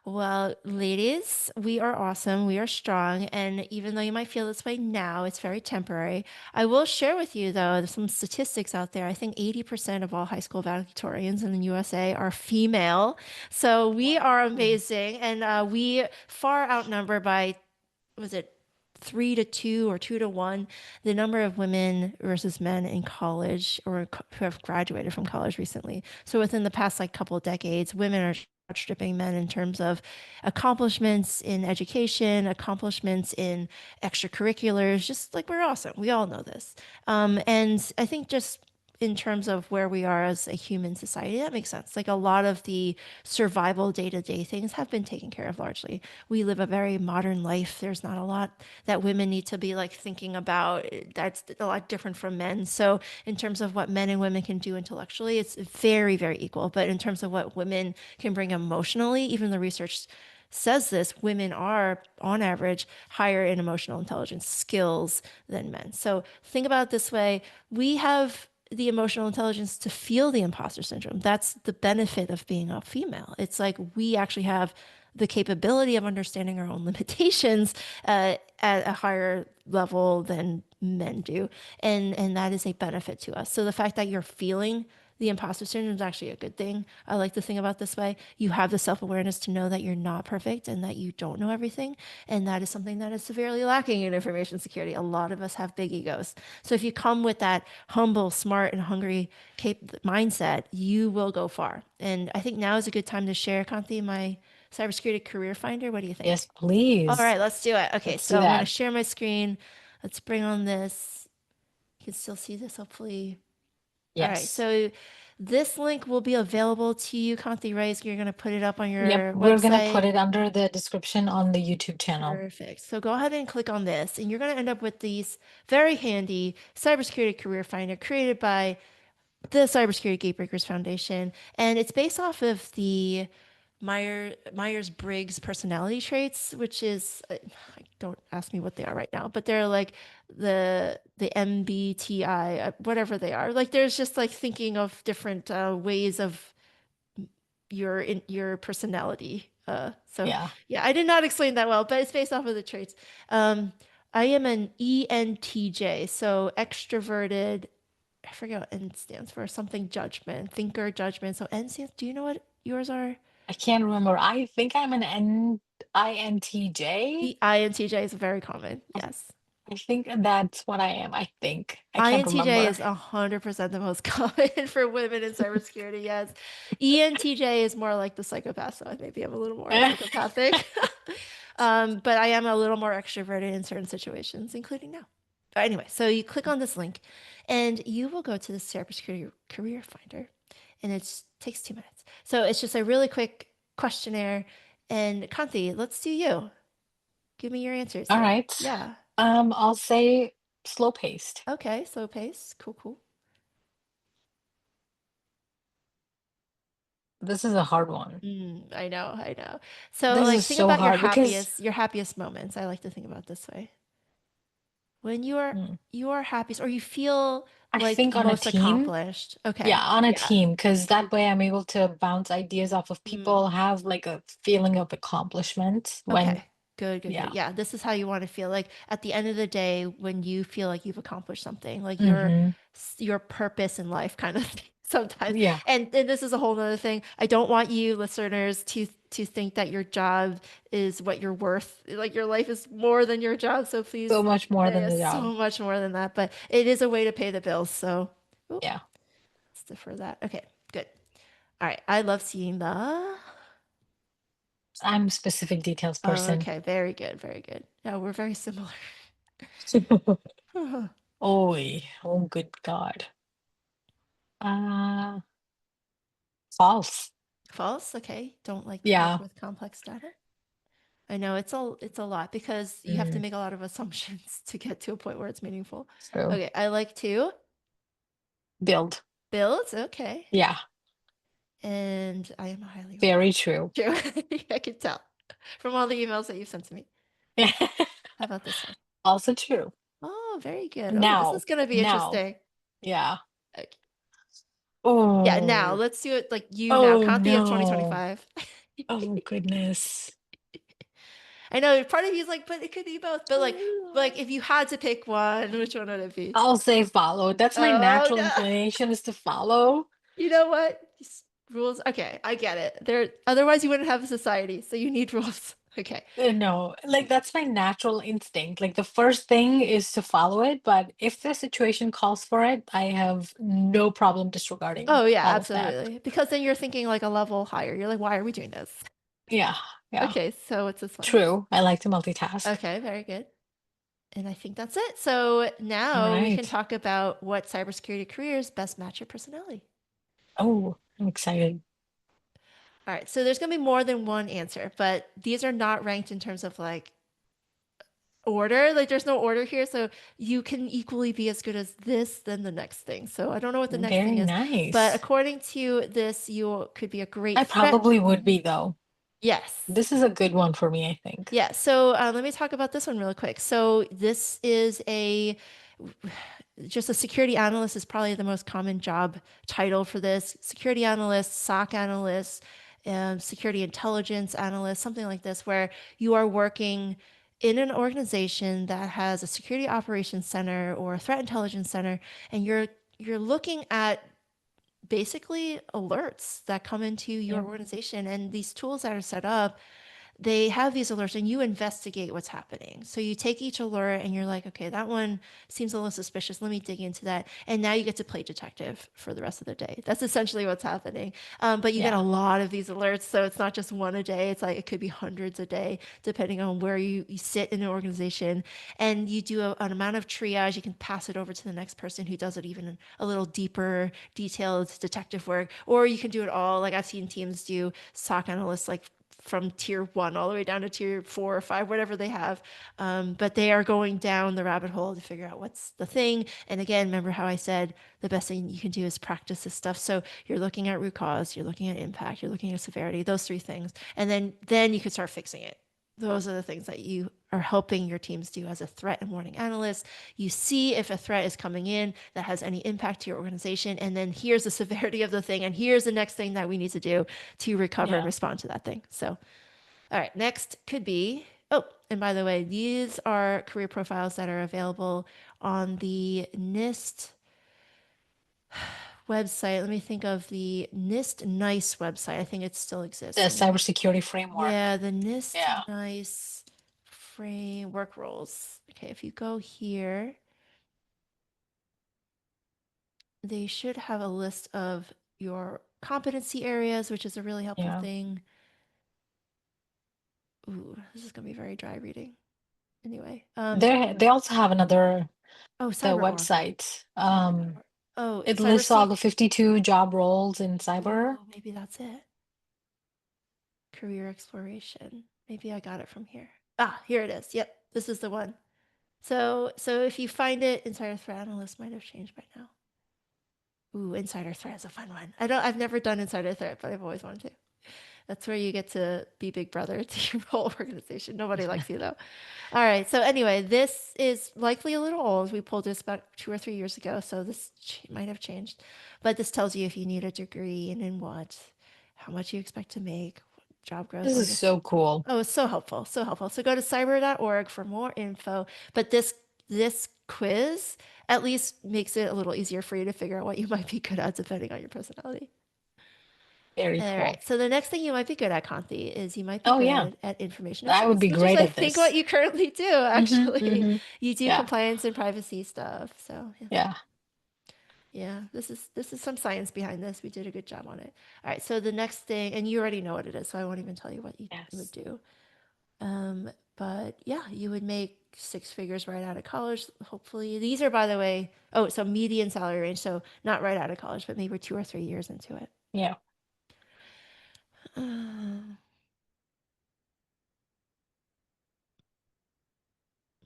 Speaker 2: Well, ladies, we are awesome. We are strong. And even though you might feel this way now, it's very temporary. I will share with you, though, some statistics out there. I think 80% of all high school valedictorians in the USA are female. So we
Speaker 1: Wow.
Speaker 2: are amazing. And we far outnumber by, was it 3 to 2 or 2 to 1, the number of women versus men in college or who have graduated from college recently. So within the past like couple of decades, women are outstripping men in terms of accomplishments in education, accomplishments in extracurriculars. Just like, we're awesome. We all know this. And I think just in terms of where we are as a human society, that makes sense. Like a lot of the survival day-to-day things have been taken care of largely. We live a very modern life. There's not a lot that women need to be like thinking about. That's a lot different from men. So in terms of what men and women can do intellectually, it's very, very equal. But in terms of what women can bring emotionally, even the research says this, women are on average higher in emotional intelligence skills than men. So think about it this way. We have the emotional intelligence to feel the imposter syndrome. That's the benefit of being a female. It's like we actually have the capability of understanding our own limitations at a higher level than men do, and that is a benefit to us. So the fact that you're feeling the imposter syndrome is actually a good thing. I like to think about this way. You have the self-awareness to know that you're not perfect and that you don't know everything. And that is something that is severely lacking in information security. A lot of us have big egos. So if you come with that humble, smart, and hungry mindset, you will go far. And I think now is a good time to share, Kanti, my cybersecurity career finder. What do you think?
Speaker 1: Yes,
Speaker 2: All
Speaker 1: please.
Speaker 2: right, let's do it. Okay,
Speaker 1: Let's do
Speaker 2: so I'm going to
Speaker 1: that.
Speaker 2: share my screen. Let's bring on this. You can still see this, hopefully. All right,
Speaker 1: Yes.
Speaker 2: so this link will be available to you, Kanti, right? You're going to put it up on
Speaker 1: Yep.
Speaker 2: your
Speaker 1: We're gonna put
Speaker 2: website.
Speaker 1: it under the description on the YouTube channel.
Speaker 2: Perfect. So go ahead and click on this, and you're going to end up with these very handy cybersecurity career finder created by the Cybersecurity Gatebreakers Foundation, and it's based off of the Myers-Briggs personality traits, which is don't ask me what they are right now, but they're like the MBTI, whatever they are. Like there's just like thinking of different ways of your personality. So
Speaker 1: Yeah.
Speaker 2: yeah, I did not explain that well, but it's based off of the traits. Um, I am an ENTJ, so extroverted. I forget what N stands for, something judgment, thinker, judgment. So N stands, do you know what yours are?
Speaker 1: I can't remember. I think I'm an INTJ.
Speaker 2: The INTJ is very common. Yes.
Speaker 1: I think that's what I am. I think. I can't
Speaker 2: INTJ
Speaker 1: remember.
Speaker 2: is 100% the most common for women in cybersecurity. Yes. ENTJ is more like the psychopath, so maybe I'm a little more psychopathic. But I am a little more extroverted in certain situations, including now. But anyway, so you click on this link and you will go to the Cybersecurity Career Finder, and it takes 2 minutes. So it's just a really quick questionnaire. And Kanti, let's do you. Give me your answers
Speaker 1: All
Speaker 2: here.
Speaker 1: right.
Speaker 2: Yeah.
Speaker 1: I'll say slow paced.
Speaker 2: Okay. Slow pace. Cool, cool.
Speaker 1: This is a hard one.
Speaker 2: I know, I know. So
Speaker 1: This
Speaker 2: like
Speaker 1: is
Speaker 2: think
Speaker 1: so
Speaker 2: about
Speaker 1: hard because
Speaker 2: your happiest moments. I like to think about this way. When you are happiest or you feel
Speaker 1: I
Speaker 2: like
Speaker 1: think on a
Speaker 2: most
Speaker 1: team,
Speaker 2: accomplished.
Speaker 1: yeah,
Speaker 2: Okay.
Speaker 1: on a
Speaker 2: Yeah.
Speaker 1: team, because that way I'm able to bounce ideas off of people,
Speaker 2: Mm.
Speaker 1: have like a feeling of accomplishment when,
Speaker 2: Okay. Good, good, good.
Speaker 1: yeah.
Speaker 2: Yeah, this is how you want to feel. Like at the end of the day, when you feel like you've accomplished something, like
Speaker 1: Mm-hmm.
Speaker 2: your purpose in life kind of thing sometimes.
Speaker 1: Yeah.
Speaker 2: And this is a whole other thing. I don't want you listeners to think that your job is what you're worth. Like your life is more than your job. So
Speaker 1: So
Speaker 2: please,
Speaker 1: much more than the
Speaker 2: so
Speaker 1: job.
Speaker 2: much more than that. But it is a way to pay the bills. So ooh,
Speaker 1: Yeah.
Speaker 2: let's defer that. Okay, good. All right. I love seeing the
Speaker 1: I'm a specific details
Speaker 2: Oh,
Speaker 1: person.
Speaker 2: okay, very good, very good. Yeah, we're very similar.
Speaker 1: Oh, good God. Uh, false.
Speaker 2: False, okay. Don't like to work
Speaker 1: Yeah.
Speaker 2: with complex data. I know it's a lot because you have to
Speaker 1: Mm,
Speaker 2: make a lot of assumptions to get to a point where it's meaningful.
Speaker 1: true.
Speaker 2: Okay, I like to
Speaker 1: Build.
Speaker 2: build, okay.
Speaker 1: Yeah.
Speaker 2: And I am highly
Speaker 1: Very true.
Speaker 2: true. I can tell from all the emails that you've sent to me.
Speaker 1: Yeah.
Speaker 2: How about this one?
Speaker 1: Also true.
Speaker 2: Oh, very good. Oh, this is
Speaker 1: Now,
Speaker 2: gonna be
Speaker 1: now.
Speaker 2: interesting.
Speaker 1: Yeah.
Speaker 2: Okay. Yeah, now
Speaker 1: Oh,
Speaker 2: let's do it like you now.
Speaker 1: oh
Speaker 2: Conti of
Speaker 1: no.
Speaker 2: 2025.
Speaker 1: Oh goodness.
Speaker 2: I know part of you is like, but it could be both. But like if you had to pick one, which one would it be?
Speaker 1: I'll say follow. That's my
Speaker 2: Oh
Speaker 1: natural
Speaker 2: no.
Speaker 1: inclination is to follow.
Speaker 2: You know what? These rules. Okay, I get it. There otherwise you wouldn't have a society, so you need rules. Okay.
Speaker 1: No, like that's my natural instinct. Like the first thing is to follow it, but if the situation calls for it, I have no problem disregarding
Speaker 2: Oh yeah,
Speaker 1: all of that.
Speaker 2: absolutely. Because then you're thinking like a level higher. You're like, why are we doing this?
Speaker 1: Yeah, yeah.
Speaker 2: Okay, so what's this one?
Speaker 1: True. I like to multitask.
Speaker 2: Okay, very good. And I think that's it. So
Speaker 1: All
Speaker 2: now we can
Speaker 1: right.
Speaker 2: talk about what cybersecurity careers best match your personality.
Speaker 1: Oh, I'm excited.
Speaker 2: All right. So there's going to be more than one answer, but these are not ranked in terms of like order. Like there's no order here. So you can equally be as good as this than the next thing. So I don't know what the next thing
Speaker 1: Very
Speaker 2: is, but
Speaker 1: nice.
Speaker 2: according to this, you could be a great
Speaker 1: I
Speaker 2: threat.
Speaker 1: probably would be though.
Speaker 2: Yes.
Speaker 1: This is a good one for me, I think.
Speaker 2: Yeah. So let me talk about this one really quick. So this is a just a security analyst is probably the most common job title for this. Security analyst, SOC analyst, security intelligence analyst, something like this, where you are working in an organization that has a security operations center or a threat intelligence center, and you're looking at basically alerts that come into your
Speaker 1: Yeah.
Speaker 2: organization and these tools that are set up, they have these alerts and you investigate what's happening. So you take each alert and you're like, okay, that one seems a little suspicious. Let me dig into that. And now you get to play detective for the rest of the day. That's essentially what's happening. But you get a
Speaker 1: Yeah.
Speaker 2: lot of these alerts. So it's not just one a day. It's like it could be hundreds a day, depending on where you sit in an organization. And you do an amount of triage. You can pass it over to the next person who does it even a little deeper, detailed detective work. Or you can do it all. Like I've seen teams do SOC analysts like from tier one all the way down to tier 4 or 5, whatever they have. But they are going down the rabbit hole to figure out what's the thing. And again, remember how I said the best thing you can do is practice this stuff. So you're looking at root cause, you're looking at impact, you're looking at severity, those three things. And then you can start fixing it. Those are the things that you are helping your teams do as a threat and warning analyst. You see if a threat is coming in that has any impact to your organization, and then here's the severity of the thing, and here's the next thing that we need to do to recover and
Speaker 1: Yeah.
Speaker 2: respond to that thing. So, all right, next could be, oh, and by the way, these are career profiles that are available on the NIST website. Let me think of the NIST NICE website. I think it still
Speaker 1: The
Speaker 2: exists.
Speaker 1: cybersecurity framework.
Speaker 2: Yeah, the NIST
Speaker 1: Yeah.
Speaker 2: NICE framework roles. Okay, if you go here, they should have a list of your competency areas, which is a really helpful
Speaker 1: Yeah.
Speaker 2: thing. Ooh, this is gonna be very dry reading. Anyway,
Speaker 1: They also have another
Speaker 2: oh,
Speaker 1: the
Speaker 2: CyberOrg.
Speaker 1: website.
Speaker 2: Cyber.org. Oh,
Speaker 1: It lists all
Speaker 2: CyberSeek.
Speaker 1: the 52 job roles in cyber.
Speaker 2: Oh, maybe that's it. Career exploration. Maybe I got it from here. Ah, here it is. Yep, this is the one. So if you find it, Insider Threat Analyst might have changed by now. Ooh, Insider Threat is a fun one. I've never done Insider Threat, but I've always wanted to. That's where you get to be big brother to your whole organization. Nobody likes you though. All right. So anyway, this is likely a little old. We pulled this about 2 or 3 years ago, so this might have changed. But this tells you if you need a degree and in what, how much you expect to make, job growth,
Speaker 1: This
Speaker 2: all
Speaker 1: is
Speaker 2: this.
Speaker 1: so cool.
Speaker 2: Oh, it's so helpful. So helpful. So go to cyber.org for more info. But this quiz at least makes it a little easier for you to figure out what you might be good at depending on your personality.
Speaker 1: Very
Speaker 2: All
Speaker 1: cool.
Speaker 2: right. So the next thing you might be good at, Kanti, is you might be
Speaker 1: Oh yeah.
Speaker 2: good at information
Speaker 1: I would
Speaker 2: assurance,
Speaker 1: be
Speaker 2: which is,
Speaker 1: great
Speaker 2: I
Speaker 1: at
Speaker 2: think, what
Speaker 1: this.
Speaker 2: you currently do, actually.
Speaker 1: Hmm.
Speaker 2: You do
Speaker 1: Yeah.
Speaker 2: compliance and privacy stuff. So yeah.
Speaker 1: Yeah.
Speaker 2: Yeah, this is some science behind this. We did a good job on it. All right. So the next thing, and you already know what it is, so I won't even tell you what you would
Speaker 1: Yes.
Speaker 2: do. But yeah, you would make 6 figures right out of college, hopefully. These are, by the way, oh, so median salary range. So not right out of college, but maybe 2 or 3 years into it.
Speaker 1: Yeah.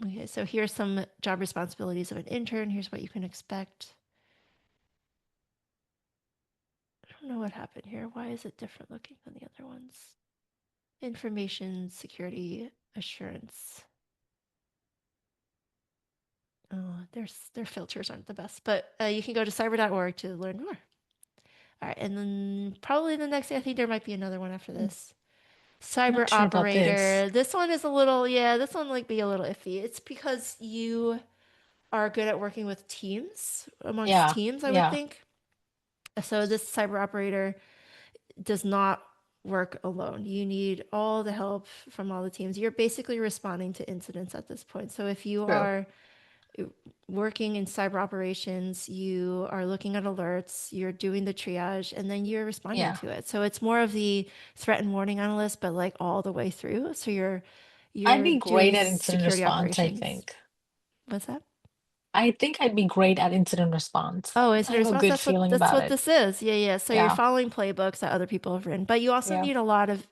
Speaker 2: Okay, so here's some job responsibilities of an intern. Here's what you can expect. I don't know what happened here. Why is it different looking than the other ones? Information security assurance. Oh, their filters aren't the best, but you can go to cyber.org to learn more. All right, and then probably the next thing, I think there might be another one after this. Cyber
Speaker 1: Not sure about this.
Speaker 2: operator. This one is a little, yeah, this one might be a little iffy. It's because you are good at working with teams, amongst
Speaker 1: Yeah.
Speaker 2: teams, I would
Speaker 1: Yeah.
Speaker 2: think. So this cyber operator does not work alone. You need all the help from all the teams. You're basically responding to incidents at this point. So if you
Speaker 1: True.
Speaker 2: are working in cyber operations, you are looking at alerts, you're doing the triage, and then you're responding
Speaker 1: Yeah.
Speaker 2: to it. So it's more of the threat and warning analyst, but like all the way through. So
Speaker 1: I'd
Speaker 2: you're
Speaker 1: be
Speaker 2: doing
Speaker 1: great at incident
Speaker 2: security
Speaker 1: response, I
Speaker 2: operations.
Speaker 1: think.
Speaker 2: What's that?
Speaker 1: I think I'd be great at incident response.
Speaker 2: Oh,
Speaker 1: I
Speaker 2: incident
Speaker 1: have a
Speaker 2: response.
Speaker 1: good
Speaker 2: That's what
Speaker 1: feeling about it.
Speaker 2: this is. Yeah, yeah. So you're
Speaker 1: Yeah.
Speaker 2: following playbooks that other people have written, but you also
Speaker 1: Yeah.
Speaker 2: need a lot of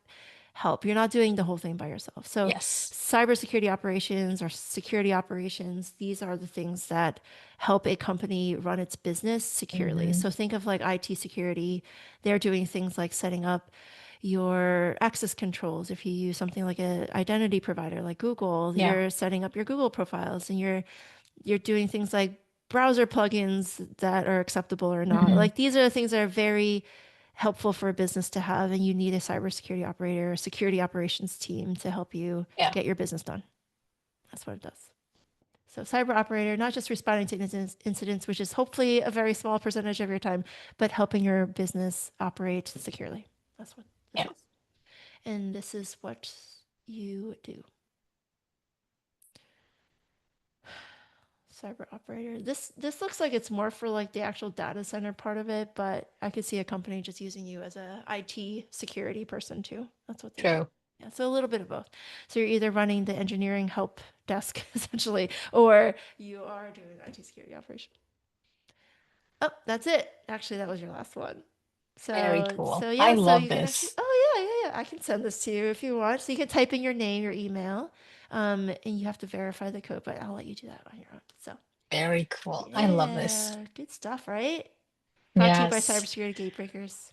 Speaker 2: help. You're not doing the whole thing by yourself. So
Speaker 1: Yes.
Speaker 2: cybersecurity operations or security operations, these are the things that help a company run its business securely.
Speaker 1: Hmm.
Speaker 2: So think of like IT security. They're doing things like setting up your access controls. If you use something like an identity provider like Google,
Speaker 1: Yeah.
Speaker 2: you're setting up your Google profiles and you're doing things like browser plugins that are acceptable or not.
Speaker 1: Hmm.
Speaker 2: Like these are the things that are very helpful for a business to have, and you need a cybersecurity operator, a security operations team to help you
Speaker 1: Yeah.
Speaker 2: get your business done. That's what it does. So cyber operator, not just responding to incidents, which is hopefully a very small percentage of your time, but helping your business operate securely. That's what this
Speaker 1: Yeah.
Speaker 2: is. And this is what you do. Cyber operator. This looks like it's more for like the actual data center part of it, but I could see a company just using you as a IT security person too. That's what these are.
Speaker 1: True.
Speaker 2: Yeah, so a little bit of both. So you're either running the engineering help desk essentially, or you are doing IT security operation. Oh, that's it. Actually, that was your last one.
Speaker 1: Very
Speaker 2: So
Speaker 1: cool. I
Speaker 2: yeah, so
Speaker 1: love
Speaker 2: you can actually,
Speaker 1: this.
Speaker 2: oh yeah, yeah, yeah. I can send this to you if you want. So you can type in your name, your email, and you have to verify the code, but I'll let you do that on your own. So
Speaker 1: Very cool. I love this.
Speaker 2: yeah, good stuff, right? Brought to you by
Speaker 1: Yes.
Speaker 2: Cybersecurity Gatebreakers.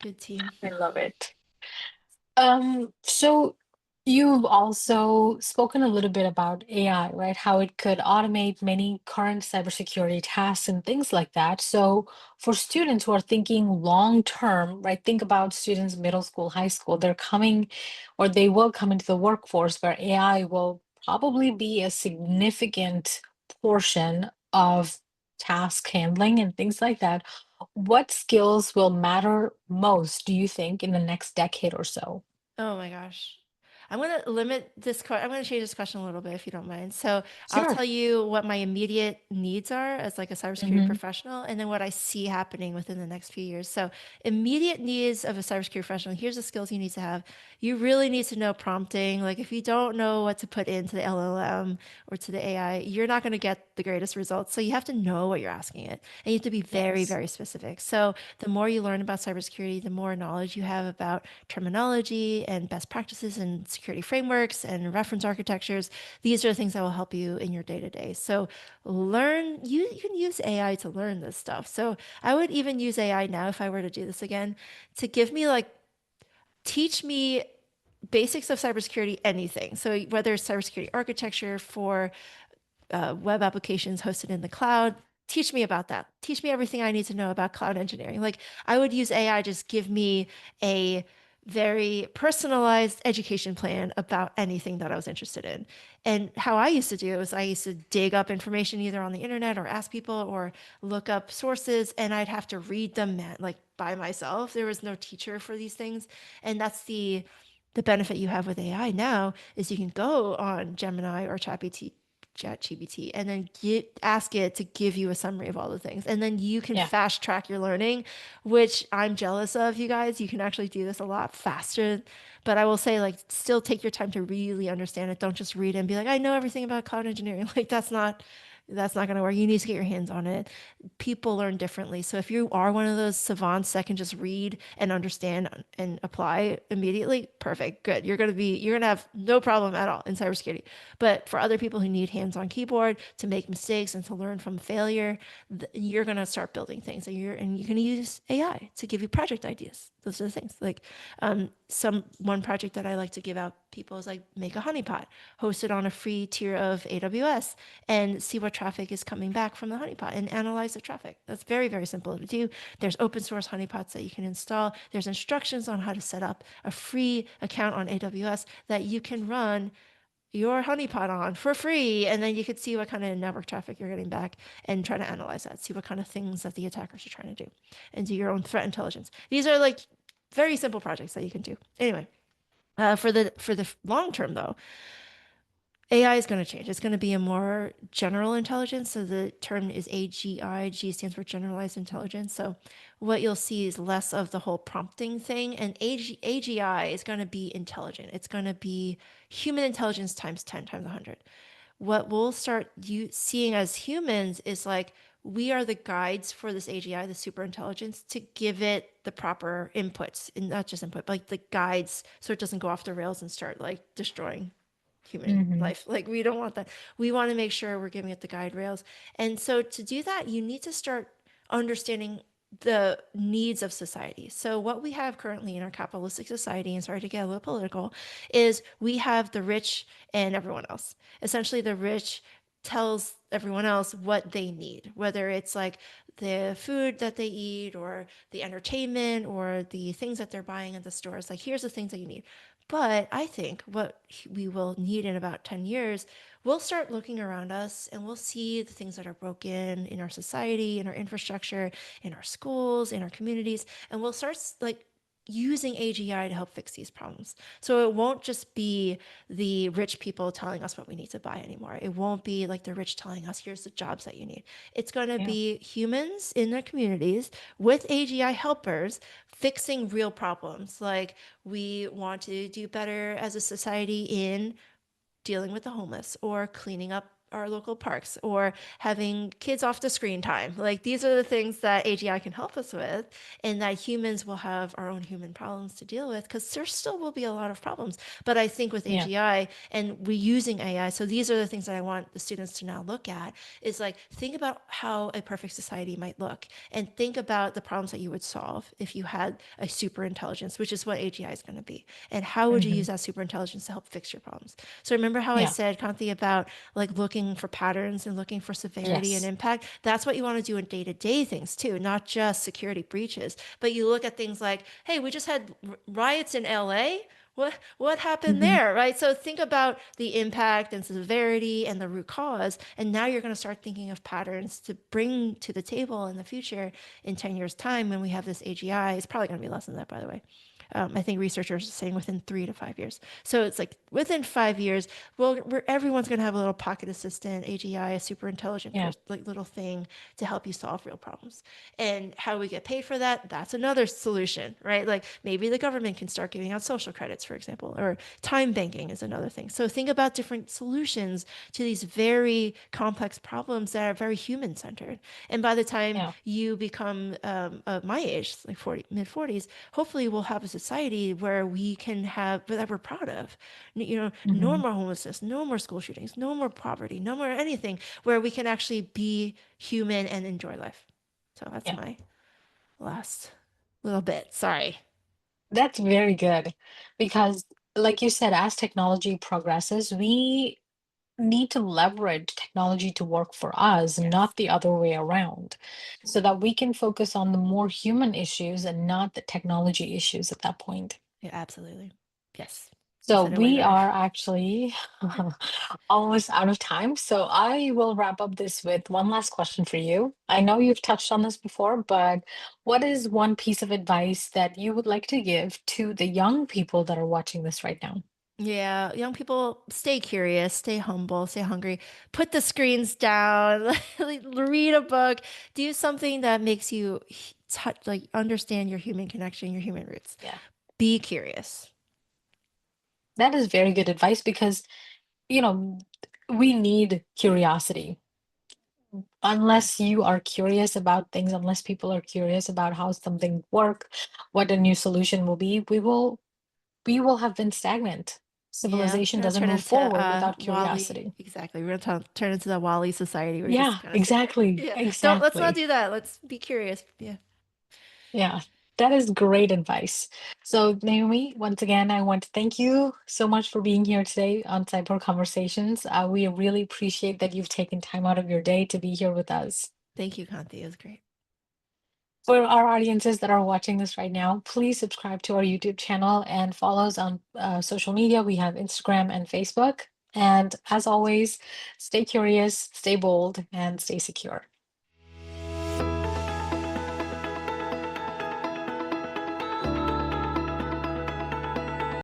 Speaker 2: Good team.
Speaker 1: I love it. So you've also spoken a little bit about AI, right? How it could automate many current cybersecurity tasks and things like that. So for students who are thinking long term, right? Think about students middle school, high school, they're coming or they will come into the workforce where AI will probably be a significant portion of task handling and things like that. What skills will matter most, do you think, in the next decade or so?
Speaker 2: Oh my gosh. I'm going to limit this. I'm going to change this question a little bit if you don't mind. So I'll
Speaker 1: Sure.
Speaker 2: tell you what my immediate needs are as like a cybersecurity
Speaker 1: Hmm.
Speaker 2: professional, and then what I see happening within the next few years. So immediate needs of a cybersecurity professional. Here's the skills you need to have. You really need to know prompting. Like if you don't know what to put into the LLM or to the AI, you're not going to get the greatest results. So you have to know what you're asking it, and you have to be very,
Speaker 1: Yes.
Speaker 2: very specific. So the more you learn about cybersecurity, the more knowledge you have about terminology and best practices and security frameworks and reference architectures. These are the things that will help you in your day to day. So you can use AI to learn this stuff. So I would even use AI now if I were to do this again to give me like, teach me basics of cybersecurity, anything. So whether it's cybersecurity architecture for web applications hosted in the cloud. Teach me about that. Teach me everything I need to know about cloud engineering. Like I would use AI, just give me a very personalized education plan about anything that I was interested in. And how I used to do it was I used to dig up information either on the internet or ask people or look up sources, and I'd have to read them like by myself. There was no teacher for these things. And that's the benefit you have with AI now is you can go on Gemini or ChatGPT and then ask it to give you a summary of all the things. And then you can
Speaker 1: Yeah.
Speaker 2: fast track your learning, which I'm jealous of, you guys. You can actually do this a lot faster. But I will say, like, still take your time to really understand it. Don't just read it and be like, I know everything about cloud engineering. Like, that's not going to work. You need to get your hands on it. People learn differently. So if you are one of those savants that can just read and understand and apply immediately, perfect, good. You're going to have no problem at all in cybersecurity. But for other people who need hands-on keyboard to make mistakes and to learn from failure, you're going to start building things, and you can use AI to give you project ideas. Those are the things. Like some one project that I like to give out people is like make a honeypot, host it on a free tier of AWS, and see what traffic is coming back from the honeypot and analyze the traffic. That's very, very simple to do. There's open source honeypots that you can install. There's instructions on how to set up a free account on AWS that you can run your honeypot on for free, and then you could see what kind of network traffic you're getting back and try to analyze that, see what kind of things that the attackers are trying to do, and do your own threat intelligence. These are like very simple projects that you can do. Anyway, for the long term though, AI is going to change. It's going to be a more general intelligence. So the term is AGI. G stands for generalized intelligence. So what you'll see is less of the whole prompting thing. And AGI is going to be intelligent. It's going to be human intelligence times 10 times 100. what we'll start seeing as humans is like we are the guides for this AGI, the super intelligence, to give it the proper inputs, and not just input, but like the guides so it doesn't go off the rails and start like destroying human
Speaker 1: Hmm.
Speaker 2: life. Like we don't want that. We want to make sure we're giving it the guide rails. And so to do that, you need to start understanding the needs of society. So what we have currently in our capitalistic society, and sorry to get a little political, is we have the rich and everyone else. Essentially the rich tells everyone else what they need, whether it's like the food that they eat or the entertainment or the things that they're buying at the stores. Like, here's the things that you need. But I think what we will need in about 10 years, we'll start looking around us and we'll see the things that are broken in our society, in our infrastructure, in our schools, in our communities, and we'll start like using AGI to help fix these problems. So it won't just be the rich people telling us what we need to buy anymore. It won't be like the rich telling us, here's the jobs that you need. It's going to
Speaker 1: Yeah.
Speaker 2: be humans in their communities with AGI helpers fixing real problems. Like, we want to do better as a society in dealing with the homeless or cleaning up our local parks or having kids off the screen time. Like, these are the things that AGI can help us with, and that humans will have our own human problems to deal with, because there still will be a lot of problems. But I think with
Speaker 1: Yeah.
Speaker 2: AGI and we using AI, so these are the things that I want the students to now look at is like, think about how a perfect society might look and think about the problems that you would solve if you had a super intelligence, which is what AGI is going to be. And how would you
Speaker 1: Hmm.
Speaker 2: use that super intelligence to help fix your problems? So remember how I
Speaker 1: Yeah.
Speaker 2: said, Kanti, about like looking for patterns and looking for severity and
Speaker 1: Yes.
Speaker 2: impact? That's what you want to do in day-to-day things too, not just security breaches. But you look at things like, hey, we just had riots in LA. What happened
Speaker 1: Hmm.
Speaker 2: there, right? So think about the impact and severity and the root cause, and now you're going to start thinking of patterns to bring to the table in the future in 10 years time when we have this AGI. It's probably going to be less than that, by the way. I think researchers are saying within 3 to 5 years. So it's like within 5 years, well, everyone's going to have a little pocket assistant, AGI, a super intelligent
Speaker 1: Yeah.
Speaker 2: like little thing to help you solve real problems. And how do we get paid for that? That's another solution, right? Like, maybe the government can start giving out social credits, for example, or time banking is another thing. So think about different solutions to these very complex problems that are very human centered. And by the time
Speaker 1: Yeah.
Speaker 2: you become my age, like 40, mid 40s, hopefully we'll have a society where we can have that we're proud of. No
Speaker 1: Hmm.
Speaker 2: more homelessness, no more school shootings, no more poverty, no more anything, where we can actually be human and enjoy life. So that's
Speaker 1: Yeah.
Speaker 2: my last little bit. Sorry.
Speaker 1: That's very good because, like you said, as technology progresses, we need to leverage technology to work for us,
Speaker 2: Yes.
Speaker 1: not the other way around, so that we can focus on the more human issues and not the technology issues at that point.
Speaker 2: Yeah, absolutely. Yes. You
Speaker 1: So
Speaker 2: said it way
Speaker 1: we
Speaker 2: better.
Speaker 1: are actually almost out of time. So I will wrap up this with one last question for you. I know you've touched on this before, but what is one piece of advice that you would like to give to the young people that are watching this right now?
Speaker 2: Yeah, young people, stay curious, stay humble, stay hungry, put the screens down, like, read a book, do something that makes you touch, like, understand your human connection, your human roots.
Speaker 1: Yeah,
Speaker 2: Be curious.
Speaker 1: that is very good advice because, you know, we need curiosity. Unless
Speaker 2: Yes.
Speaker 1: you are curious about things, unless people are curious about how something work, what a new solution will be, we will have been stagnant.
Speaker 2: Yeah,
Speaker 1: Civilization
Speaker 2: we're gonna
Speaker 1: doesn't
Speaker 2: turn
Speaker 1: move
Speaker 2: into
Speaker 1: forward without
Speaker 2: Wally.
Speaker 1: curiosity.
Speaker 2: Exactly. We're gonna turn into the Wally society. We're just
Speaker 1: Yeah,
Speaker 2: kind of sit there.
Speaker 1: exactly,
Speaker 2: Yeah. Don't Let's not
Speaker 1: exactly.
Speaker 2: do that. Let's be curious. Yeah.
Speaker 1: Yeah, that is great advice. So, Naomi, once again, I want to thank you so much for being here today on Cyber Conversations. We really appreciate that you've taken time out of your day to be here with us.
Speaker 2: Thank you, Kanti. It was great.
Speaker 1: For our audiences that are watching this right now, please subscribe to our YouTube channel and follow us on social media. We have Instagram and Facebook. And as always, stay curious, stay bold, and stay secure.